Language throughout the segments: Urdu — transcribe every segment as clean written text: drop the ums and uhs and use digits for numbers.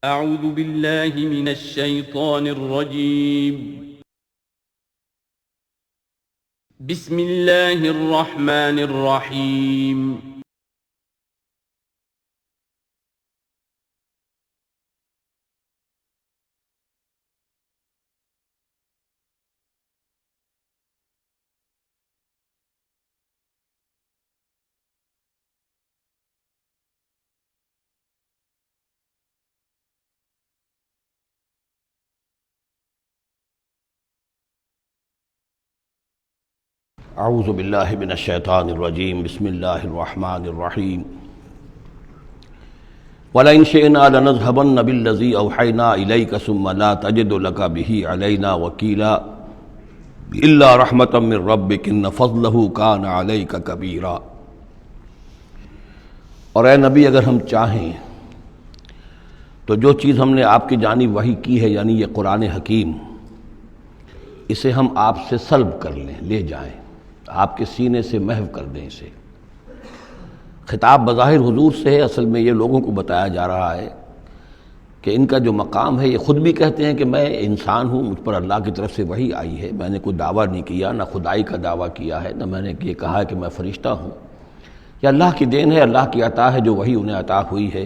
اعوذ باللہ من الشیطان الرجیم بسم اللہ الرحمن الرحیم اعوذ باللہ من الشیطان الرجیم بسم اللہ الرحمن الرحیم وَلَئِن شِئْنَا لَنَذْهَبَنَّ بِالَّذِي أَوْحَيْنَا إِلَيْكَ ثُمَّ لَا تَجِدُ لَكَ بِهِ عَلَيْنَا وَكِيلًا إِلَّا رَحْمَةً مِّن رَّبِّكَ إِنَّ فَضْلَهُ كَانَ عَلَيْكَ كَبِيرًا۔ اور اے نبی اگر ہم چاہیں تو جو چیز ہم نے آپ کی جانب وحی کی ہے، یعنی یہ قرآن حکیم، اسے ہم آپ سے سلب کر لیں، لے جائیں، آپ کے سینے سے محو کر دیں اسے۔ خطاب بظاہر حضور سے ہے، اصل میں یہ لوگوں کو بتایا جا رہا ہے کہ ان کا جو مقام ہے، یہ خود بھی کہتے ہیں کہ میں انسان ہوں، مجھ پر اللہ کی طرف سے وحی آئی ہے، میں نے کوئی دعویٰ نہیں کیا، نہ خدائی کا دعویٰ کیا ہے، نہ میں نے یہ کہا ہے کہ میں فرشتہ ہوں، یہ اللہ کی دین ہے، اللہ کی عطا ہے جو وحی انہیں عطا ہوئی ہے۔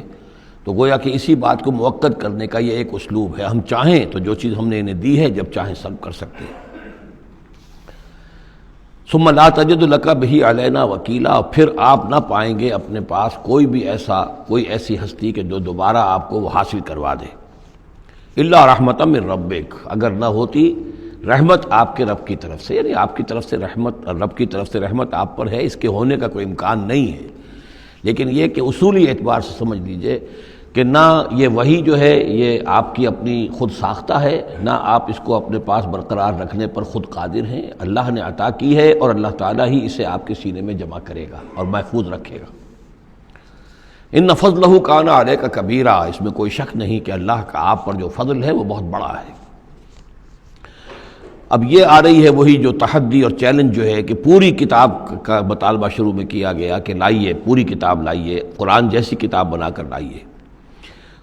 تو گویا کہ اسی بات کو مؤکد کرنے کا یہ ایک اسلوب ہے، ہم چاہیں تو جو چیز ہم نے انہیں دی ہے جب چاہیں سلب کر سکتے ہیں۔ ثم لا تجد لک بہ علینا وکیلا، اور پھر آپ نہ پائیں گے اپنے پاس کوئی ایسی ہستی کہ جو دوبارہ آپ کو وہ حاصل کروا دے۔ الا رحمۃ من ربک، اگر نہ ہوتی رحمت آپ کے رب کی طرف سے، یعنی آپ کی طرف سے رحمت، رب کی طرف سے رحمت آپ پر ہے، اس کے ہونے کا کوئی امکان نہیں ہے، لیکن یہ کہ اصولی اعتبار سے سمجھ لیجئے کہ نہ یہ وحی جو ہے یہ آپ کی اپنی خود ساختہ ہے، نہ آپ اس کو اپنے پاس برقرار رکھنے پر خود قادر ہیں، اللہ نے عطا کی ہے اور اللہ تعالیٰ ہی اسے آپ کے سینے میں جمع کرے گا اور محفوظ رکھے گا۔ ان فضلہ کان علیک کبیرا، اس میں کوئی شک نہیں کہ اللہ کا آپ پر جو فضل ہے وہ بہت بڑا ہے۔ اب یہ آ رہی ہے وہی جو تحدی اور چیلنج جو ہے کہ پوری کتاب کا مطالبہ شروع میں کیا گیا کہ لائیے، پوری کتاب لائیے، قرآن جیسی کتاب بنا کر لائیے۔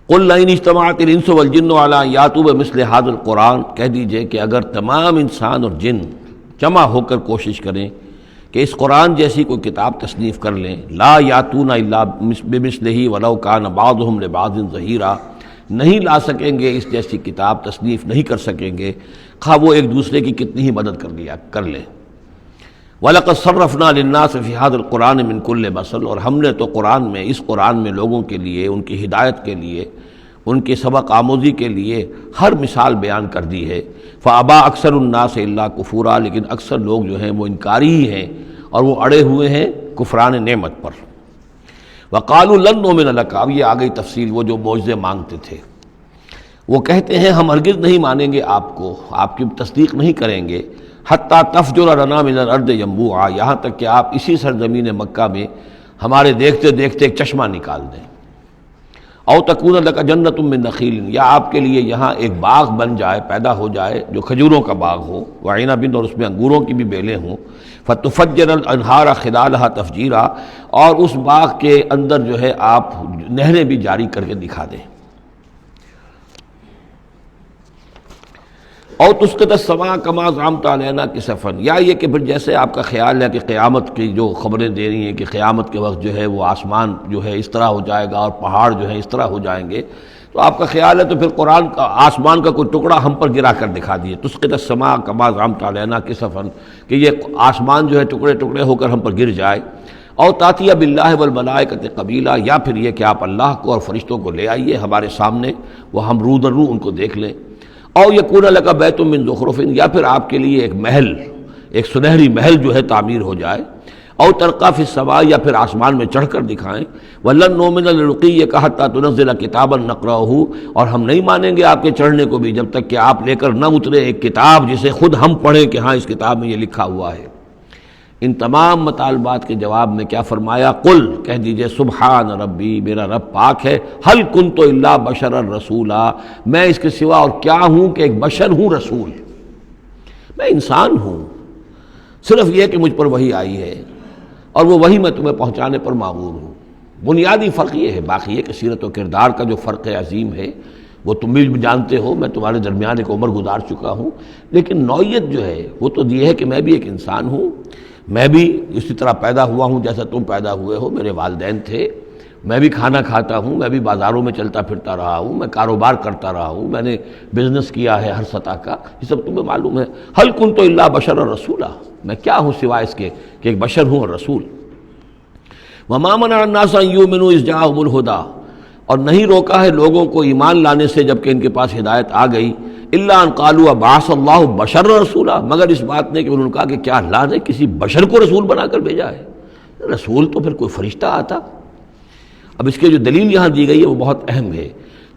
قل لئن اجتمعت الانس والجن علی ان یاتوا بمثل ھذا القرآن، کہہ دیجئے کہ اگر تمام انسان اور جن جمع ہو کر کوشش کریں کہ اس قرآن جیسی کوئی کتاب تصنیف کر لیں، لا یاتون الا بمثلہ ولو کان بعضهم لبعض ظہیرا، نہیں لا سکیں گے اس جیسی کتاب، تصنیف نہیں کر سکیں گے، خواہ وہ ایک دوسرے کی کتنی ہی مدد کر لیں۔ وَلَقَدْ صَرَّفْنَا لِلنَّاسِ فِي هَذَا الْقُرْآنِ مِنْ كُلِّ مَثَلٍ، اور ہم نے تو قرآن میں، اس قرآن میں لوگوں کے لیے، ان کی ہدایت کے لیے، ان کے سبق آموزی کے لیے ہر مثال بیان کر دی ہے۔ فَأَبَى أَكْثَرُ النَّاسِ إِلَّا كُفُورًا، لیکن اکثر لوگ جو ہیں وہ انکاری ہی ہیں اور وہ اڑے ہوئے ہیں کفران نعمت پر۔ وَقَالُوا لَن نُؤْمِنَ لَكَ، اب یہ آ گئی تفصیل، وہ جو معجزے مانگتے تھے، وہ کہتے ہیں ہم ہرگز نہیں مانیں گے آپ کو، آپ کی تصدیق نہیں کریں گے، حتیٰ تفجر لنا من الارض ینبوعا، یہاں تک کہ آپ اسی سرزمین مکہ میں ہمارے دیکھتے دیکھتے ایک چشمہ نکال دیں۔ او تکون لک جنۃ من نخیل، یا آپ کے لیے یہاں ایک باغ بن جائے، پیدا ہو جائے جو کھجوروں کا باغ ہو، وعنب، اور اس میں انگوروں کی بھی بیلیں ہوں، فتفجر الانہار خلالھا تفجیرا، اور اس باغ کے اندر جو ہے آپ نہریں بھی جاری کر کے دکھا دیں۔ اور تسقط السماء کما زعمت علینا کسفا، یا یہ کہ پھر جیسے آپ کا خیال ہے کہ قیامت کی جو خبریں دے رہی ہیں کہ قیامت کے وقت جو ہے وہ آسمان جو ہے اس طرح ہو جائے گا اور پہاڑ جو ہے اس طرح ہو جائیں گے، تو آپ کا خیال ہے تو پھر قرآن کا آسمان کا کوئی ٹکڑا ہم پر گرا کر دکھا دیے، تسقط السماء کما زعمت علینا کسفا، کہ یہ آسمان جو ہے ٹکڑے ٹکڑے ہو کر ہم پر گر جائے۔ اور تاتی باللہ والملائکۃ قبیلا، یا پھر یہ کہ آپ اللہ کو اور فرشتوں کو لے آئیے ہمارے سامنے، وہ ہم رو در رو ان کو دیکھ لیں۔ او یکون لک بیت من زخرف، یا پھر آپ کے لیے ایک محل، ایک سنہری محل جو ہے تعمیر ہو جائے۔ او ترقی فی السماء، یا پھر آسمان میں چڑھ کر دکھائیں۔ ولن نؤمن لرقیک حتی تنزل کتابا نقرأہ، اور ہم نہیں مانیں گے آپ کے چڑھنے کو بھی جب تک کہ آپ لے کر نہ اترے ایک کتاب جسے خود ہم پڑھیں کہ ہاں اس کتاب میں یہ لکھا ہوا ہے۔ ان تمام مطالبات کے جواب میں کیا فرمایا؟ قل، کہہ دیجئے سبحان ربی، میرا رب پاک ہے، هل کنت الا بشرا رسولا، میں اس کے سوا اور کیا ہوں کہ ایک بشر ہوں، رسول، میں انسان ہوں، صرف یہ کہ مجھ پر وحی آئی ہے اور وہ وحی میں تمہیں پہنچانے پر مامور ہوں۔ بنیادی فرق یہ ہے، باقی یہ کہ سیرت و کردار کا جو فرق عظیم ہے وہ تم بھی جانتے ہو، میں تمہارے درمیان ایک عمر گزار چکا ہوں، لیکن نوعیت جو ہے وہ تو یہ ہے کہ میں بھی ایک انسان ہوں، میں بھی اسی طرح پیدا ہوا ہوں جیسا تم پیدا ہوئے ہو، میرے والدین تھے، میں بھی کھانا کھاتا ہوں، میں بھی بازاروں میں چلتا پھرتا رہا ہوں، میں کاروبار کرتا رہا ہوں، میں نے بزنس کیا ہے ہر سطح کا، یہ سب تمہیں معلوم ہے۔ حل کنت الا بشرا رسولا، میں کیا ہوں سوائے اس کے کہ ایک بشر ہوں اور رسول۔ وما منع الناس ان یؤمنوا اذ جاءهم الہدی، اور نہیں روکا ہے لوگوں کو ایمان لانے سے جب کہ ان کے پاس ہدایت آ گئی، الا ان قالوا ابعث اللہ بشرا رسولا، مگر اس بات نے کہ انہوں نے کہا کہ کیا اللہ نے کسی بشر کو رسول بنا کر بھیجا ہے؟ رسول تو پھر کوئی فرشتہ آتا۔ اب اس کے جو دلیل یہاں دی گئی ہے وہ بہت اہم ہے۔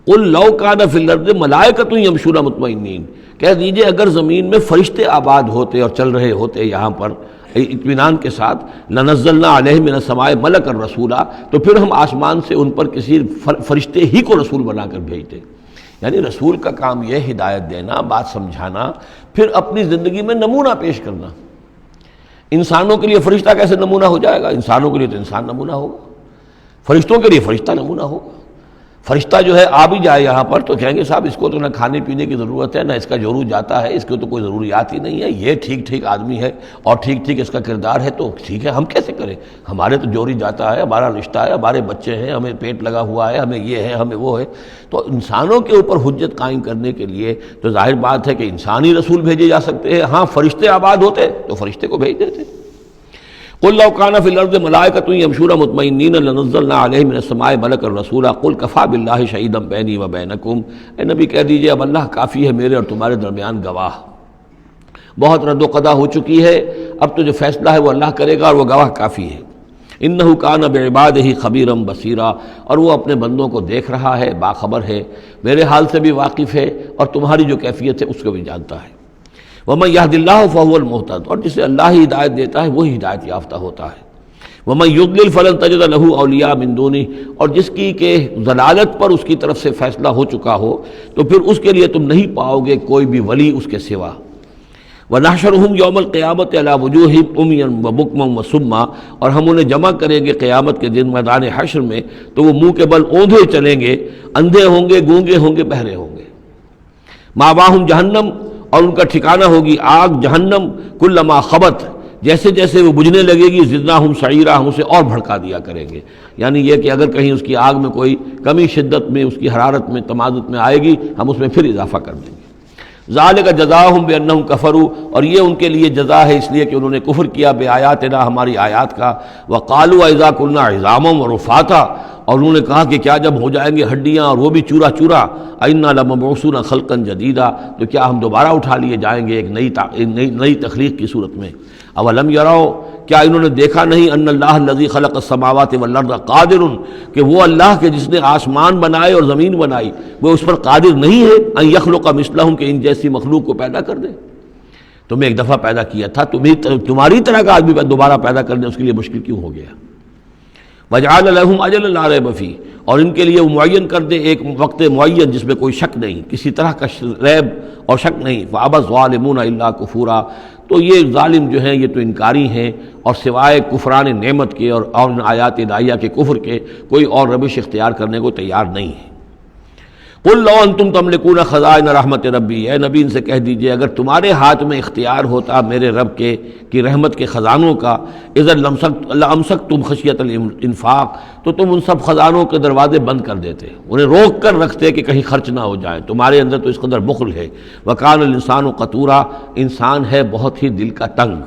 قل لو کان فی الارض ملائکۃ یمشون مطمئنین، کہہ دیجئے اگر زمین میں فرشتے آباد ہوتے اور چل رہے ہوتے یہاں پر اطمینان کے ساتھ، لنزلنا علیہم من السماء ملکا رسولا، تو پھر ہم آسمان سے ان پر کسی فرشتے ہی کو رسول بنا کر بھیجتے۔ یعنی رسول کا کام یہ ہدایت دینا، بات سمجھانا، پھر اپنی زندگی میں نمونہ پیش کرنا۔ انسانوں کے لیے فرشتہ کیسے نمونہ ہو جائے گا؟ انسانوں کے لیے تو انسان نمونہ ہوگا، فرشتوں کے لیے فرشتہ نمونہ ہوگا۔ فرشتہ جو ہے آ بھی جائے یہاں پر تو کہیں گے صاحب اس کو تو نہ کھانے پینے کی ضرورت ہے، نہ اس کا جورو جاتا ہے، اس کو تو کوئی ضروریات ہی نہیں ہے، یہ ٹھیک ٹھیک آدمی ہے اور ٹھیک ٹھیک اس کا کردار ہے، تو ٹھیک ہے ہم کیسے کریں؟ ہمارے تو جوری جاتا ہے، ہمارا رشتہ ہے، ہمارے بچے ہیں، ہمیں پیٹ لگا ہوا ہے، ہمیں یہ ہے، ہمیں وہ ہے۔ تو انسانوں کے اوپر حجت قائم کرنے کے لیے تو ظاہر بات ہے کہ انسانی رسول بھیجے جا سکتے ہیں۔ ہاں فرشتے آباد ہوتے تو فرشتے کو بھیج دیتے۔ قل لو کان فی الارض ملائکۃ یمشون مطمئنین لنزلنا علیہم من السماء ملکا رسولا قل کفی باللہ شہیدا بینی و بینکم، اے نبی کہہ دیجئے اب اللہ کافی ہے میرے اور تمہارے درمیان گواہ۔ بہت رد و قضا ہو چکی ہے، اب تو جو فیصلہ ہے وہ اللہ کرے گا اور وہ گواہ کافی ہے۔ انہ کان بعبادہ خبیرا بصیرا، اور وہ اپنے بندوں کو دیکھ رہا ہے، باخبر ہے، میرے حال سے بھی واقف ہے اور تمہاری جو کیفیت ہے اس کو بھی جانتا ہے۔ وَمَن يَهْدِ اللَّهُ فَهُوَ الْمُهْتَدِ، اور جسے اللہ ہی ہدایت دیتا ہے وہی ہدایت یافتہ ہوتا ہے۔ وَمَن يُضْلِلْ فَلَن تَجِدَ لَهُ أَوْلِيَاءَ مِن دُونِهِ، اور جس کی کہ ضلالت پر اس کی طرف سے فیصلہ ہو چکا ہو تو پھر اس کے لیے تم نہیں پاؤ گے کوئی بھی ولی اس کے سوا۔ وَنَحْشُرُهُمْ يَوْمَ الْقِيَامَةِ عَلَىٰ وُجُوهِهِمْ عُمْيًا وَبُكْمًا وَصُمًّا، اور ہم انہیں جمع کریں گے قیامت کے دن میدان حشر میں تو وہ منہ کے بل اوندھے چلیں گے، اندھے ہوں گے، گونگے ہوں گے، بہرے ہوں گے۔ مَأْوَاهُمْ جَهَنَّمُ، اور ان کا ٹھکانہ ہوگی آگ جہنم، کلما خبت، جیسے جیسے وہ بجھنے لگے گی زدناہم سعیرا، ہم اسے اور بھڑکا دیا کریں گے۔ یعنی یہ کہ اگر کہیں اس کی آگ میں کوئی کمی شدت میں، اس کی حرارت میں، تمادت میں آئے گی، ہم اس میں پھر اضافہ کر دیں گے۔ ذالک جزاؤہم بانہم کفروا، اور یہ ان کے لیے جزا ہے اس لیے کہ انہوں نے کفر کیا بآیاتنا، ہماری آیات کا۔ وقالوا اذا كنا عظاما ورفاتا، اور انہوں نے کہا کہ کیا جب ہو جائیں گے ہڈیاں اور وہ بھی چورا چورا، انا لمبعوثون خلقا جدیدا، تو کیا ہم دوبارہ اٹھا لیے جائیں گے ایک نئی تخلیق کی صورت میں۔ اولم یروا، کیا انہوں نے دیکھا نہیں، ان اللہ الذی خلق السماوات والارض قادر، کہ وہ اللہ کے جس نے آسمان بنائے اور زمین بنائی وہ اس پر قادر نہیں ہے، ان یخلق مثلہم، کہ ان جیسی مخلوق کو پیدا کر دے۔ تمہیں ایک دفعہ پیدا کیا تھا، تمہاری طرح کا آدمی دوبارہ پیدا کرنے اس کے لیے مشکل کیوں ہو گیا؟ وَجَعَلَ لَهُمْ أَجَلًا لَا رَيْبَ فِيهِ، اور ان کے لیے وہ معین کر دے ایک وقت معین جس میں کوئی شک نہیں، کسی طرح کا ریب اور شک نہیں۔ فَأَبَى الظَّالِمُونَ إِلَّا كُفُورًا، تو یہ ظالم جو ہیں یہ تو انکاری ہیں اور سوائے کفران نعمت کے اور ان آیات الہیہ کے کفر کے کوئی اور روش اختیار کرنے کو تیار نہیں ہے۔ قل لو انتم تملکون خزائن رحمت ربی، اے نبی ان سے کہہ دیجئے اگر تمہارے ہاتھ میں اختیار ہوتا میرے رب کے کی رحمت کے خزانوں کا، اذا لامسکتم خشیۃ الانفاق، تو تم ان سب خزانوں کے دروازے بند کر دیتے، انہیں روک کر رکھتے کہ کہیں خرچ نہ ہو جائے، تمہارے اندر تو اس قدر بخل ہے۔ وکان الانسان قتورا، انسان ہے بہت ہی دل کا تنگ۔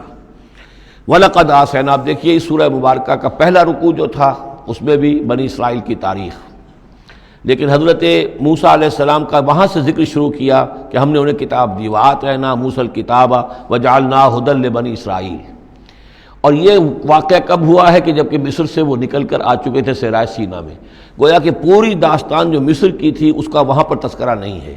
وَلَقَدْ آتَيْنَا، آپ دیکھیے اس سورہ مبارکہ کا پہلا رکوع جو تھا اس میں بھی بنی اسرائیل کی تاریخ، لیکن حضرت موسیٰ علیہ السلام کا وہاں سے ذکر شروع کیا کہ ہم نے انہیں کتاب دی، وَآتَيْنَا مُوسَى الْكِتَابَ وَجَعَلْنَاهُ هُدًى لِبَنِي اسرائیل۔ اور یہ واقعہ کب ہوا ہے کہ جبکہ مصر سے وہ نکل کر آ چکے تھے صحرائے سینا میں، گویا کہ پوری داستان جو مصر کی تھی اس کا وہاں پر تذکرہ نہیں ہے،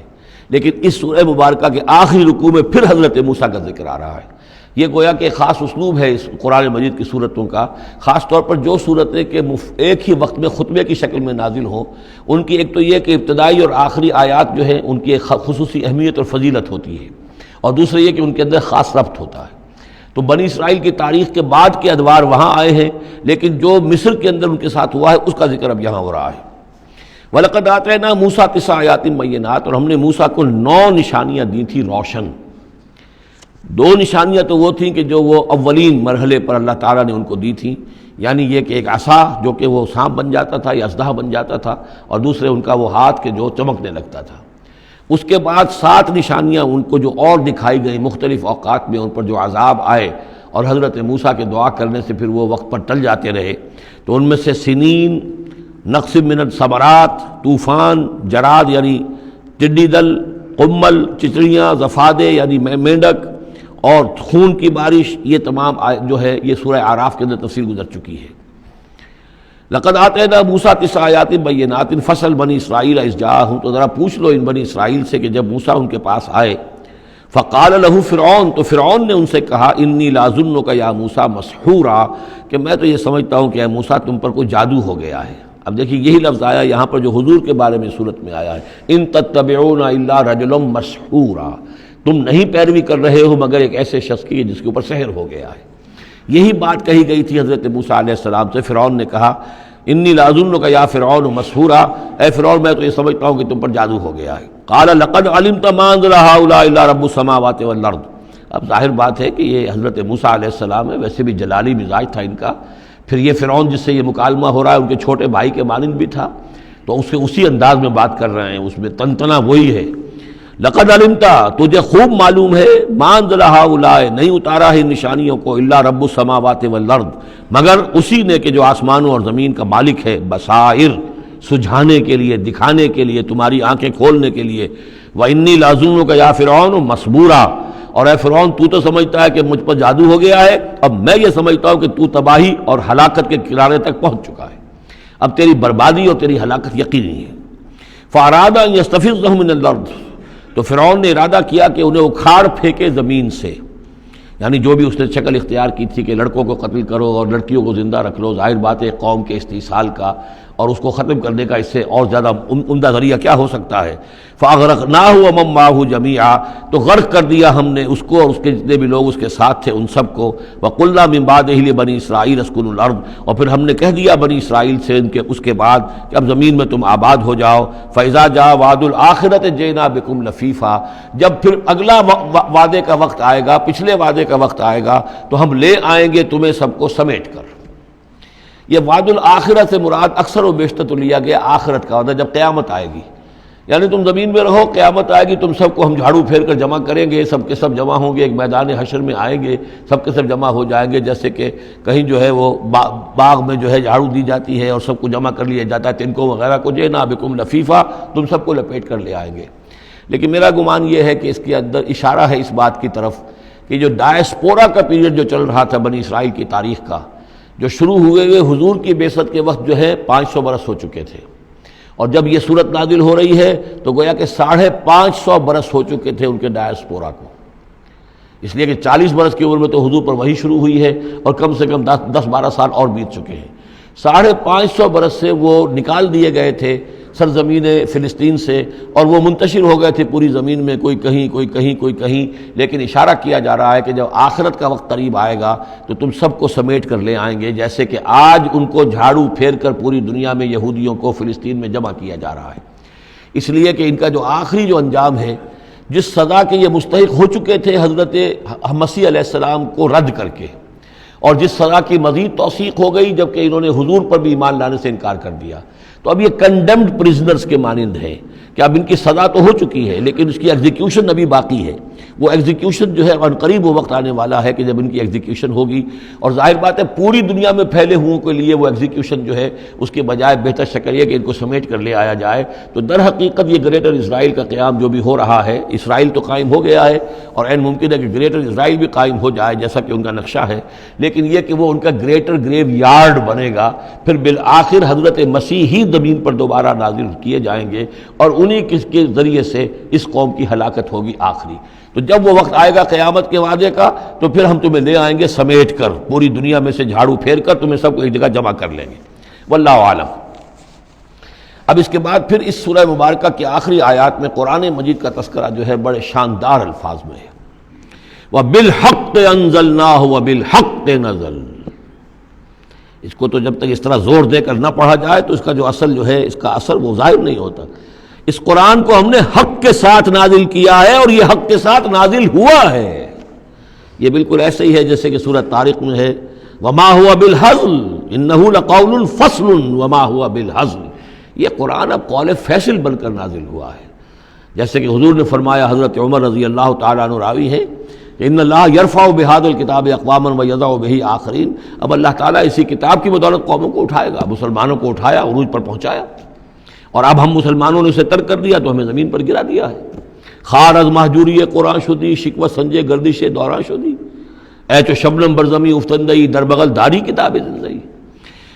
لیکن اس سورہ مبارکہ کے آخری رکوع میں پھر حضرت موسیٰ کا ذکر آ رہا ہے۔ یہ گویا کہ خاص اسلوب ہے اس قرآن مجید کی صورتوں کا، خاص طور پر جو صورتیں کہ ایک ہی وقت میں خطبے کی شکل میں نازل ہوں، ان کی ایک تو یہ کہ ابتدائی اور آخری آیات جو ہیں ان کی ایک خصوصی اہمیت اور فضیلت ہوتی ہے، اور دوسرا یہ کہ ان کے اندر خاص ربط ہوتا ہے۔ تو بنی اسرائیل کی تاریخ کے بعد کے ادوار وہاں آئے ہیں، لیکن جو مصر کے اندر ان کے ساتھ ہوا ہے اس کا ذکر اب یہاں ہو رہا ہے۔ وَلَقَدْ آتَيْنَا مُوسَىٰ 9 آیَاتٍ بَيِّنَاتٍ، اور ہم نے موسیٰ کو 9 نشانیاں دی تھیں روشن۔ 2 نشانیاں تو وہ تھیں کہ جو وہ اولین مرحلے پر اللہ تعالیٰ نے ان کو دی تھیں، یعنی یہ کہ ایک عصا جو کہ وہ سانپ بن جاتا تھا یا اژدہا بن جاتا تھا، اور دوسرے ان کا وہ ہاتھ کہ جو چمکنے لگتا تھا۔ اس کے بعد 7 نشانیاں ان کو جو اور دکھائی گئیں مختلف اوقات میں، ان پر جو عذاب آئے اور حضرت موسیٰ کے دعا کرنے سے پھر وہ وقت پر ٹل جاتے رہے، تو ان میں سے سنین، نقص من الثمرات، طوفان، جراد یعنی ٹڈی دل، قمل چچڑیاں، ضفادع یعنی مینڈک، اور خون کی بارش، یہ تمام جو ہے یہ سورہ اعراف کے اندر تفصیل گزر چکی ہے۔ لقد آتینا موسیٰ 9 آیات بینات فصل بنی اسرائیل اذ جاءہم، تو ذرا پوچھ لو ان بنی اسرائیل سے کہ جب موسیٰ ان کے پاس آئے، فقال له فرعون، تو فرعون نے ان سے کہا انی لاظنک یا موسیٰ مسحورا، کہ میں تو یہ سمجھتا ہوں کہ اے موسیٰ تم پر کوئی جادو ہو گیا ہے۔ اب دیکھیے یہی لفظ آیا یہاں پر جو حضور کے بارے میں صورت میں آیا ہے، ان تتبعون الا رجلا مسحورا، تم نہیں پیروی کر رہے ہو مگر ایک ایسے شخص کی جس کے اوپر سحر ہو گیا ہے۔ یہی بات کہی گئی تھی حضرت موسیٰ علیہ السلام سے۔ فرعون نے کہا انی لاظنک یا فرعون مسحورا، اے فرعون میں تو یہ سمجھتا ہوں کہ تم پر جادو ہو گیا ہے۔ قال لقد علمت ما انزل هؤلاء الا رب السماوات والارض، اب ظاہر بات ہے کہ یہ حضرت موسیٰ علیہ السلام ہے، ویسے بھی جلالی مزاج تھا ان کا، پھر یہ فرعون جس سے یہ مکالمہ ہو رہا ہے ان کے چھوٹے بھائی کے مانند بھی تھا، تو اس کے اسی انداز میں بات کر رہے ہیں، اس میں تنتنا وہی ہے۔ لقد علمت، تجھے خوب معلوم ہے، ما انزل هؤلاء، نہیں اتارا ہے ان نشانیوں کو، الا رب السماوات والارض، مگر اسی نے کہ جو آسمانوں اور زمین کا مالک ہے، بصائر، سجھانے کے لیے، دکھانے کے لیے، تمہاری آنکھیں کھولنے کے لیے۔ وَإِنِّي لَأَظُنُّكَ يَا فِرْعَوْنُ مَصْبُورًا، اور اے فرعون تو سمجھتا ہے کہ مجھ پر جادو ہو گیا ہے، اب میں یہ سمجھتا ہوں کہ تو تباہی اور ہلاکت کے کنارے تک پہنچ چکا ہے، اب تیری بربادی اور تیری ہلاکت یقینی ہے۔ فَأَرَادَ أَن يَسْتَفِزَّهُم مِّنَ الْأَرْضِ، تو فرعون نے ارادہ کیا کہ انہیں اکھاڑ پھینکے زمین سے، یعنی جو بھی اس نے شکل اختیار کی تھی کہ لڑکوں کو قتل کرو اور لڑکیوں کو زندہ رکھ لو، ظاہر بات ہے قوم کے استحصال کا اور اس کو ختم کرنے کا اس سے اور زیادہ عمدہ ذریعہ کیا ہو سکتا ہے۔ فَأَغْرَقْنَاهُ وَمَن مَّعَهُ جَمِيعًا، تو غرق کر دیا ہم نے اس کو اور اس کے جتنے بھی لوگ اس کے ساتھ تھے ان سب کو۔ وَقُلْنَا مِن بَعْدِهِ لِبَنِي إِسْرَائِيلَ اسْكُنُوا الْأَرْضَ، اور پھر ہم نے کہہ دیا بنی اسرائیل سے ان کے اس کے بعد کہ اب زمین میں تم آباد ہو جاؤ۔ فَإِذَا جَاءَ وَعْدُ الْآخِرَةِ جِئْنَا بِكُمْ لَفِيفًا، جب پھر اگلا وعدے کا وقت آئے گا، پچھلے وعدے کا وقت آئے گا تو ہم لے آئیں گے تمہیں سب کو سمیٹ کر۔ یہ وعد الآخرہ سے مراد اکثر و بیشتر تو لیا گیا آخرت کا وعدہ، جب قیامت آئے گی، یعنی تم زمین میں رہو، قیامت آئے گی تم سب کو ہم جھاڑو پھیر کر جمع کریں گے، سب کے سب جمع ہوں گے، ایک میدان حشر میں آئیں گے، سب کے سب جمع ہو جائیں گے، جیسے کہ کہیں جو ہے وہ باغ میں جو ہے جھاڑو دی جاتی ہے اور سب کو جمع کر لیا جاتا ہے، تنکوں وغیرہ کو، جئنا بکم لفیفا، تم سب کو لپیٹ کر لے آئیں گے۔ لیکن میرا گمان یہ ہے کہ اس کے اندر اشارہ ہے اس بات کی طرف کہ جو ڈائسپورا کا پیریڈ جو چل رہا تھا بنی اسرائیل کی تاریخ کا، جو شروع ہوئے حضور کی بعثت کے وقت جو ہے 500 برس ہو چکے تھے، اور جب یہ صورت نازل ہو رہی ہے تو گویا کہ 550 برس ہو چکے تھے ان کے ڈائسپورا کو، اس لیے کہ 40 برس کی عمر میں تو حضور پر وحی شروع ہوئی ہے اور کم سے کم 10-12 سال اور بیت چکے ہیں۔ 550 برس سے وہ نکال دیے گئے تھے سرزمین فلسطین سے، اور وہ منتشر ہو گئے تھے پوری زمین میں، کوئی کہیں کوئی کہیں کوئی کہیں، لیکن اشارہ کیا جا رہا ہے کہ جب آخرت کا وقت قریب آئے گا تو تم سب کو سمیٹ کر لے آئیں گے، جیسے کہ آج ان کو جھاڑو پھیر کر پوری دنیا میں یہودیوں کو فلسطین میں جمع کیا جا رہا ہے، اس لیے کہ ان کا جو آخری جو انجام ہے، جس سزا کے یہ مستحق ہو چکے تھے حضرت مسیح علیہ السلام کو رد کر کے، اور جس سزا کی مزید توثیق ہو گئی جبکہ انہوں نے حضور پر بھی ایمان لانے سے انکار کر دیا، تو اب یہ کنڈیمڈ پرزنرز کے مانند ہے کہ اب ان کی سزا تو ہو چکی ہے لیکن اس کی ایگزیکیوشن ابھی باقی ہے۔ وہ ایگزیکیوشن جو ہے ان قریب وہ وقت آنے والا ہے کہ جب ان کی ایگزیکیوشن ہوگی، اور ظاہر بات ہے پوری دنیا میں پھیلے ہوئوں کے لیے وہ ایگزیکیوشن جو ہے اس کے بجائے بہتر شکل یہ کہ ان کو سمیٹ کر لے آیا جائے۔ تو در حقیقت یہ گریٹر اسرائیل کا قیام جو بھی ہو رہا ہے، اسرائیل تو قائم ہو گیا ہے اور عین ممکن ہے کہ گریٹر اسرائیل بھی قائم ہو جائے جیسا کہ ان کا نقشہ ہے، لیکن یہ کہ وہ ان کا گریٹر گریو یارڈ بنے گا، پھر بالآخر حضرت مسیح ہی زمین پر دوبارہ نازل کیے جائیں گے اور انہی کے ذریعے سے اس قوم کی ہلاکت ہوگی آخری۔ تو جب وہ وقت آئے گا قیامت کے وعدے کا تو پھر ہم تمہیں لے آئیں گے سمیٹ کر، پوری دنیا میں سے جھاڑو پھیر کر تمہیں سب کو ایک جگہ جمع کر لیں گے۔ واللہ عالم۔ اب اس کے بعد پھر اس سورہ مبارکہ کی آخری آیات میں قرآن مجید کا تذکرہ جو ہے بڑے شاندار الفاظ میں ہے۔ وَبِالْحَقِّ أَنزَلْنَاهُ وَبِالْحَقِّ نَزَلَ۔ اس کو تو جب تک اس طرح زور دے کر نہ پڑھا جائے تو اس کا جو اصل جو ہے اس کا اثر وہ ظاہر نہیں ہوتا۔ اس قرآن کو ہم نے حق کے ساتھ نازل کیا ہے اور یہ حق کے ساتھ نازل ہوا ہے۔ یہ بالکل ایسے ہی ہے جیسے کہ سورۃ طارق میں ہے وما هو بالهزل انه لقول فصل وما هو بالهزل۔ یہ قرآن اب قول فیصل بن کر نازل ہوا ہے، جیسے کہ حضور نے فرمایا، حضرت عمر رضی اللہ تعالیٰ عنہ راوی ہے کہ ان اللہ یرفع بہذا الکتاب اقواما ویضع بہ آخرین۔ اب اللہ تعالیٰ اسی کتاب کی بدولت قوموں کو اٹھائے گا، مسلمانوں کو اٹھایا، عروج پر پہنچایا، اور اب ہم مسلمانوں نے اسے ترک کر دیا تو ہمیں زمین پر گرا دیا ہے۔ خار از محجوری قرآن شدی شکوہ سنجے گردش دوران شدی، اے چو شبنم برزمی افتندئی در بغل داری کتاب زندگی۔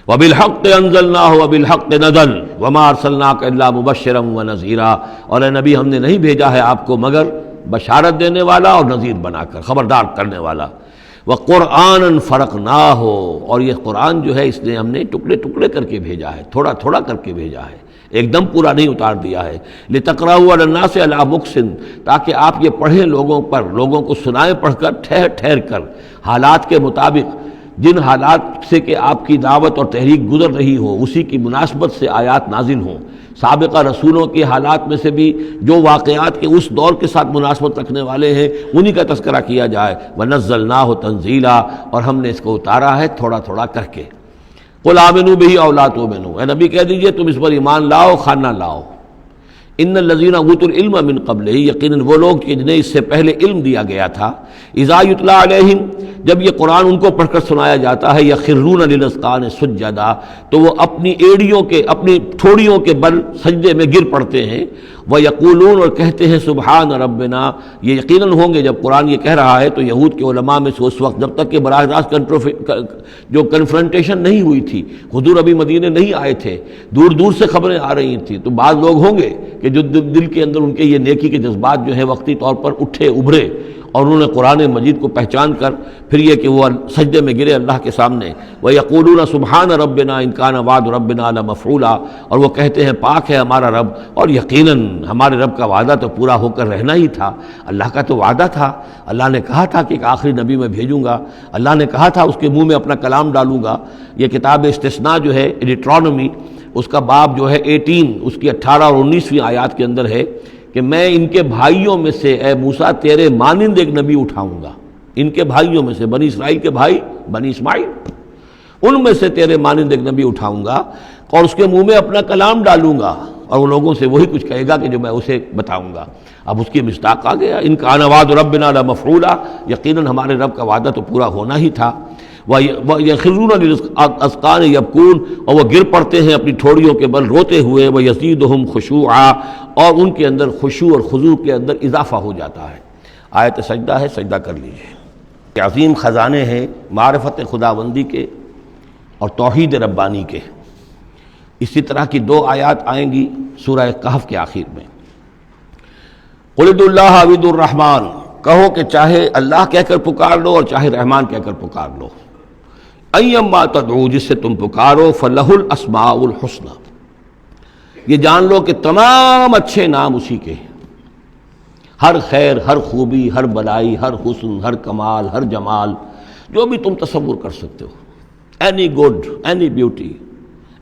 وبالحق انزلناہ وبالحق نزل وما ارسلناک الا مبشرا ونذیرا۔ اور اے نبی ہم نے نہیں بھیجا ہے آپ کو مگر بشارت دینے والا اور نذیر بنا کر، خبردار کرنے والا۔ وقرآنا فرقناہ، اور یہ قرآن جو ہے اس نے ہم نے ٹکڑے ٹکڑے کر کے بھیجا ہے، تھوڑا تھوڑا کر کے بھیجا ہے، ایک دم پورا نہیں اتار دیا ہے۔ لتقرؤوا علی الناس علی مکث، تاکہ آپ یہ پڑھیں لوگوں پر، لوگوں کو سنائیں پڑھ کر، ٹھہر ٹھہر کر، حالات کے مطابق، جن حالات سے کہ آپ کی دعوت اور تحریک گزر رہی ہو اسی کی مناسبت سے آیات نازل ہوں۔ سابقہ رسولوں کے حالات میں سے بھی جو واقعات کے اس دور کے ساتھ مناسبت رکھنے والے ہیں انہی کا تذکرہ کیا جائے۔ وَنَزَّلْنَاهُ تَنزِيلًا، اور ہم نے اس کو اتارا ہے تھوڑا تھوڑا کر کے۔ قُلْ آمِنُوا بِهِ أَوْ لَا تُؤْمِنُوا، اے نبی کہہ دیجئے تم اس پر ایمان لاؤ خواہ نہ لاؤ۔ ان الذین اوتوا العلم من قبلہ، یقیناً وہ لوگ جنہیں اس سے پہلے علم دیا گیا تھا، اذا یتلی علیہم، جب یہ قرآن ان کو پڑھ کر سنایا جاتا ہے، یخرون للاذقان سجدا، تو وہ اپنی ایڑیوں کے، اپنی ٹھوڑیوں کے بل سجدے میں گر پڑتے ہیں۔ ویقولون، اور کہتے ہیں سبحان ربنا، یہ یقیناً ہوں گے جب قرآن یہ کہہ رہا ہے تو یہود کے علماء میں سے اس وقت جب تک کہ براہ راست جو کنفرنٹیشن نہیں ہوئی تھی، حضور ابھی مدینے نہیں آئے تھے، دور دور سے خبریں آ رہی تھیں، تو بعض لوگ ہوں گے کہ جو دل کے اندر ان کے یہ نیکی کے جذبات جو ہیں وقتی طور پر اٹھے ابھرے، اور انہوں نے قرآن مجید کو پہچان کر پھر یہ کہ وہ سجدے میں گرے اللہ کے سامنے۔ وَيَقُولُونَ سُبْحَانَ رَبِّنَا إِن كَانَ وَعْدُ رَبِّنَا لَمَفْعُولًا، اور وہ کہتے ہیں پاک ہے ہمارا رب، اور یقیناً ہمارے رب کا وعدہ تو پورا ہو کر رہنا ہی تھا۔ اللہ کا تو وعدہ تھا، اللہ نے کہا تھا کہ ایک آخری نبی میں بھیجوں گا، اللہ نے کہا تھا اس کے منہ میں اپنا کلام ڈالوں گا۔ یہ کتاب استثناء جو ہے ڈیٹرانومی، اس کا باب جو ہے 18، اس کی 18 اور 19ویں آیات کے اندر ہے کہ میں ان کے بھائیوں میں سے اے موسیٰ تیرے مانند ایک نبی اٹھاؤں گا، ان کے بھائیوں میں سے، بنی اسرائیل کے بھائی بنی اسماعیل، ان میں سے تیرے مانند ایک نبی اٹھاؤں گا اور اس کے منہ میں اپنا کلام ڈالوں گا، اور وہ لوگوں سے وہی کچھ کہے گا کہ جو میں اسے بتاؤں گا۔ اب اس کی مصداق آ گیا، ان کان وعد ربنا لمفعولا، یقیناً ہمارے رب کا وعدہ تو پورا ہونا ہی تھا۔ وَيَخِرُّونَ لِلْأَذْقَانِ يَبْكُونَ، اور وہ گر پڑتے ہیں اپنی ٹھوڑیوں کے بل روتے ہوئے۔ وَيَزِيدُهُمْ خُشُوعًا، اور ان کے اندر خشوع اور خضوع کے اندر اضافہ ہو جاتا ہے۔ آیت سجدہ ہے، سجدہ کر لیجئے۔ کہ عظیم خزانے ہیں معرفت خداوندی کے اور توحید ربانی کے۔ اسی طرح کی 2 آیات آئیں گی سورہ کہف کے آخر میں۔ قُلِ ادعوا اللَّهَ أَوِ ادعوا الرَّحْمَٰنَ، کہو کہ چاہے اللہ کہہ کر پکار لو اور چاہے رحمان کہہ کر پکار لو۔ ایما تدعو، جس سے تم پکارو، فلہ الاسماء الحسنی، یہ جان لو کہ تمام اچھے نام اسی کے ہیں۔ ہر خیر، ہر خوبی، ہر بلائی، ہر حسن، ہر کمال، ہر جمال، جو بھی تم تصور کر سکتے ہو، any good, any beauty,